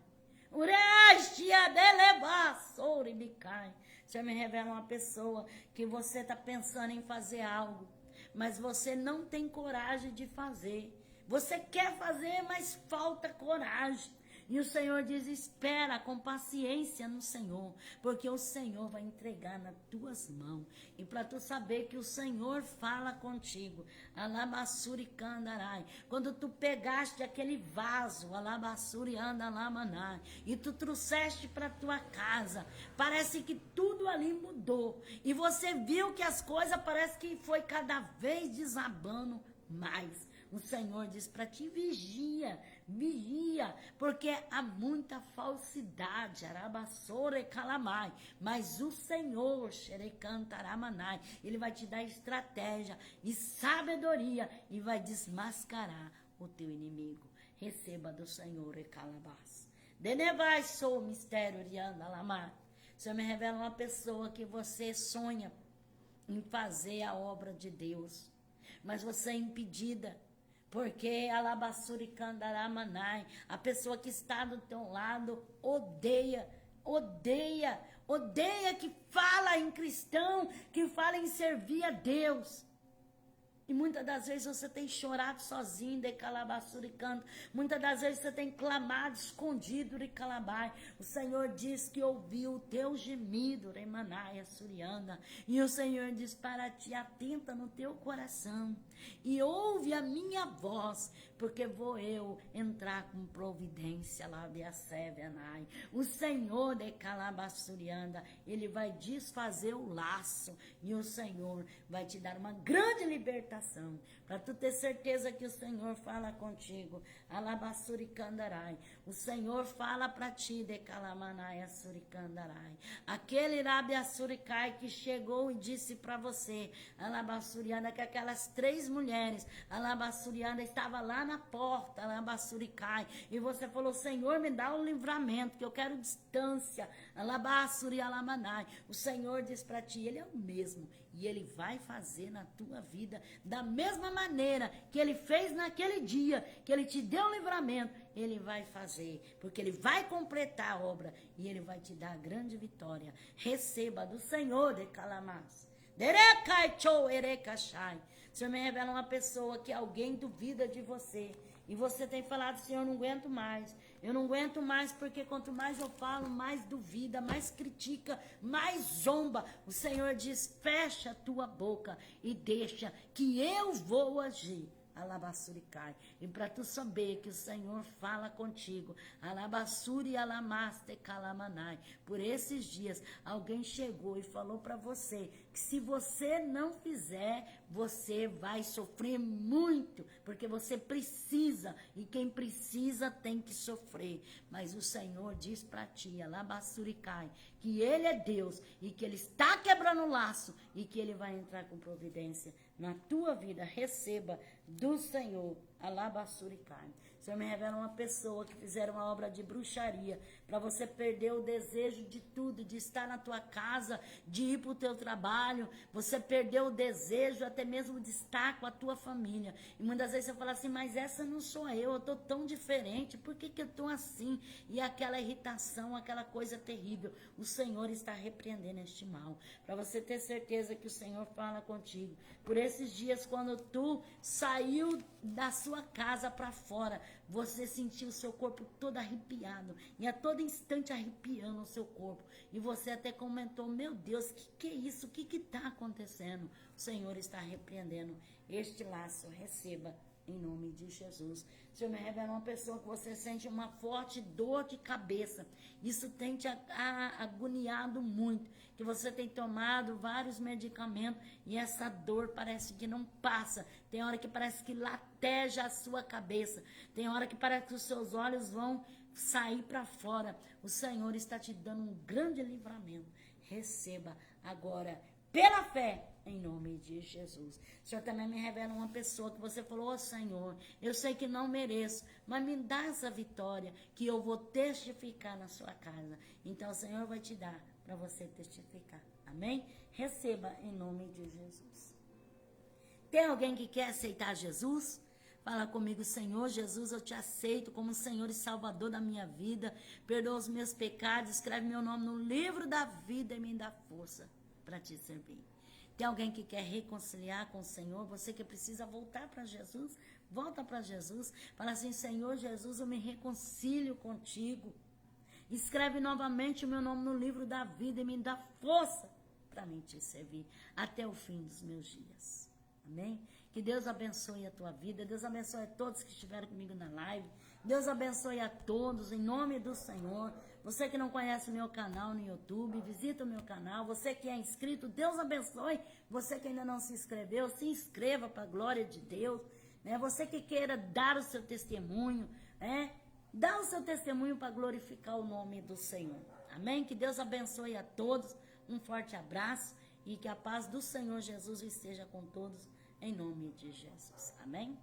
Urestia delebassori bicai. Você me revela uma pessoa que você está pensando em fazer algo, mas você não tem coragem de fazer. Você quer fazer, mas falta coragem. E o Senhor diz, espera com paciência no Senhor, porque o Senhor vai entregar nas tuas mãos. E para tu saber que o Senhor fala contigo, alabassuri candarai, quando tu pegaste aquele vaso, alabassuri andalamanai, e tu trouxeste para tua casa, parece que tudo ali mudou. E você viu que as coisas parece que foi cada vez desabando mais. O Senhor diz para ti, vigia, porque há muita falsidade, arabassora e calamai, mas o Senhor, xerecantaramanai, ele vai te dar estratégia e sabedoria e vai desmascarar o teu inimigo. Receba do Senhor e calabás. Denevai sou o mistério de andalamai. O Senhor me revela uma pessoa que você sonha em fazer a obra de Deus, mas você é impedida. Porque alabassuricandaраmanai, a pessoa que está do teu lado odeia que fala em cristão, que fala em servir a Deus. E muitas das vezes você tem chorado sozinho, de calabassuricando. Muitas das vezes você tem clamado escondido, de calabai. O Senhor diz que ouviu o teu gemido, remanaia surianda. E o Senhor diz para ti, atenta no teu coração e ouve a minha voz, porque vou eu entrar com providência lá de Asevenai. O Senhor de Calabassurianda, ele vai desfazer o laço e o Senhor vai te dar uma grande libertação, para tu ter certeza que o Senhor fala contigo. Alabassuricandarai, o Senhor fala para ti de Calamanai Suricandarai. Aquele Rabiassuricai que chegou e disse para você, Alabassurianda, que aquelas 3 mulheres, Alabassurianda, estava lá na porta, Alabassuricai, e você falou, Senhor, me dá um livramento, que eu quero distância, Alabassuri Alamanai. O Senhor diz para ti, ele é o mesmo e Ele vai fazer na tua vida da mesma maneira que Ele fez naquele dia, que Ele te deu o livramento. Ele vai fazer, porque Ele vai completar a obra e Ele vai te dar a grande vitória. Receba do Senhor de Calamas. O Senhor me revela uma pessoa que alguém duvida de você. E você tem falado, Senhor, eu não aguento mais. Eu não aguento mais porque quanto mais eu falo, mais duvida, mais critica, mais zomba. O Senhor diz, fecha a tua boca e deixa que eu vou agir. Alabassuricai. E para tu saber que o Senhor fala contigo, alabassuri alamaste calamanai. Por esses dias, alguém chegou e falou para você que se você não fizer, você vai sofrer muito, porque você precisa, e quem precisa tem que sofrer. Mas o Senhor diz para ti, alabassuricai, que Ele é Deus e que Ele está quebrando o laço e que Ele vai entrar com providência na tua vida. Receba do Senhor, alabassuricai. O Senhor me revela uma pessoa que fizeram uma obra de bruxaria para você perder o desejo de tudo, de estar na tua casa, de ir para o teu trabalho. Você perdeu o desejo até mesmo de estar com a tua família. E muitas vezes você fala assim, mas essa não sou eu estou tão diferente, por que eu estou assim? E aquela irritação, aquela coisa terrível. O Senhor está repreendendo este mal, para você ter certeza que o Senhor fala contigo. Por esses dias, quando tu saiu da sua casa para fora, você sentiu o seu corpo todo arrepiado, e a todo instante arrepiando o seu corpo, e você até comentou, meu Deus, que é isso? O que está acontecendo? O Senhor está repreendendo este laço. Receba em nome de Jesus. O Senhor me revela uma pessoa que você sente uma forte dor de cabeça. Isso tem te agoniado muito, que você tem tomado vários medicamentos e essa dor parece que não passa. Tem hora que parece que lateja a sua cabeça. Tem hora que parece que os seus olhos vão sair para fora. O Senhor está te dando um grande livramento. Receba agora pela fé, em nome de Jesus. O Senhor também me revela uma pessoa que você falou, ô Senhor, eu sei que não mereço, mas me dá essa vitória, que eu vou testificar na sua casa. Então o Senhor vai te dar para você testificar. Amém? Receba em nome de Jesus. Tem alguém que quer aceitar Jesus? Fala comigo, Senhor Jesus, eu te aceito como Senhor e Salvador da minha vida. Perdoa os meus pecados, escreve meu nome no livro da vida e me dá força para te servir. Tem alguém que quer reconciliar com o Senhor? Você que precisa voltar para Jesus? Volta para Jesus. Fala assim, Senhor Jesus, eu me reconcilio contigo. Escreve novamente o meu nome no livro da vida e me dá força para mim te servir até o fim dos meus dias. Amém? Que Deus abençoe a tua vida. Deus abençoe a todos que estiveram comigo na live. Deus abençoe a todos, em nome do Senhor. Você que não conhece o meu canal no YouTube, visita o meu canal. Você que é inscrito, Deus abençoe. Você que ainda não se inscreveu, se inscreva para a glória de Deus. Né? Você que queira dar o seu testemunho, dá o seu testemunho para glorificar o nome do Senhor. Amém? Que Deus abençoe a todos. Um forte abraço e que a paz do Senhor Jesus esteja com todos, em nome de Jesus. Amém?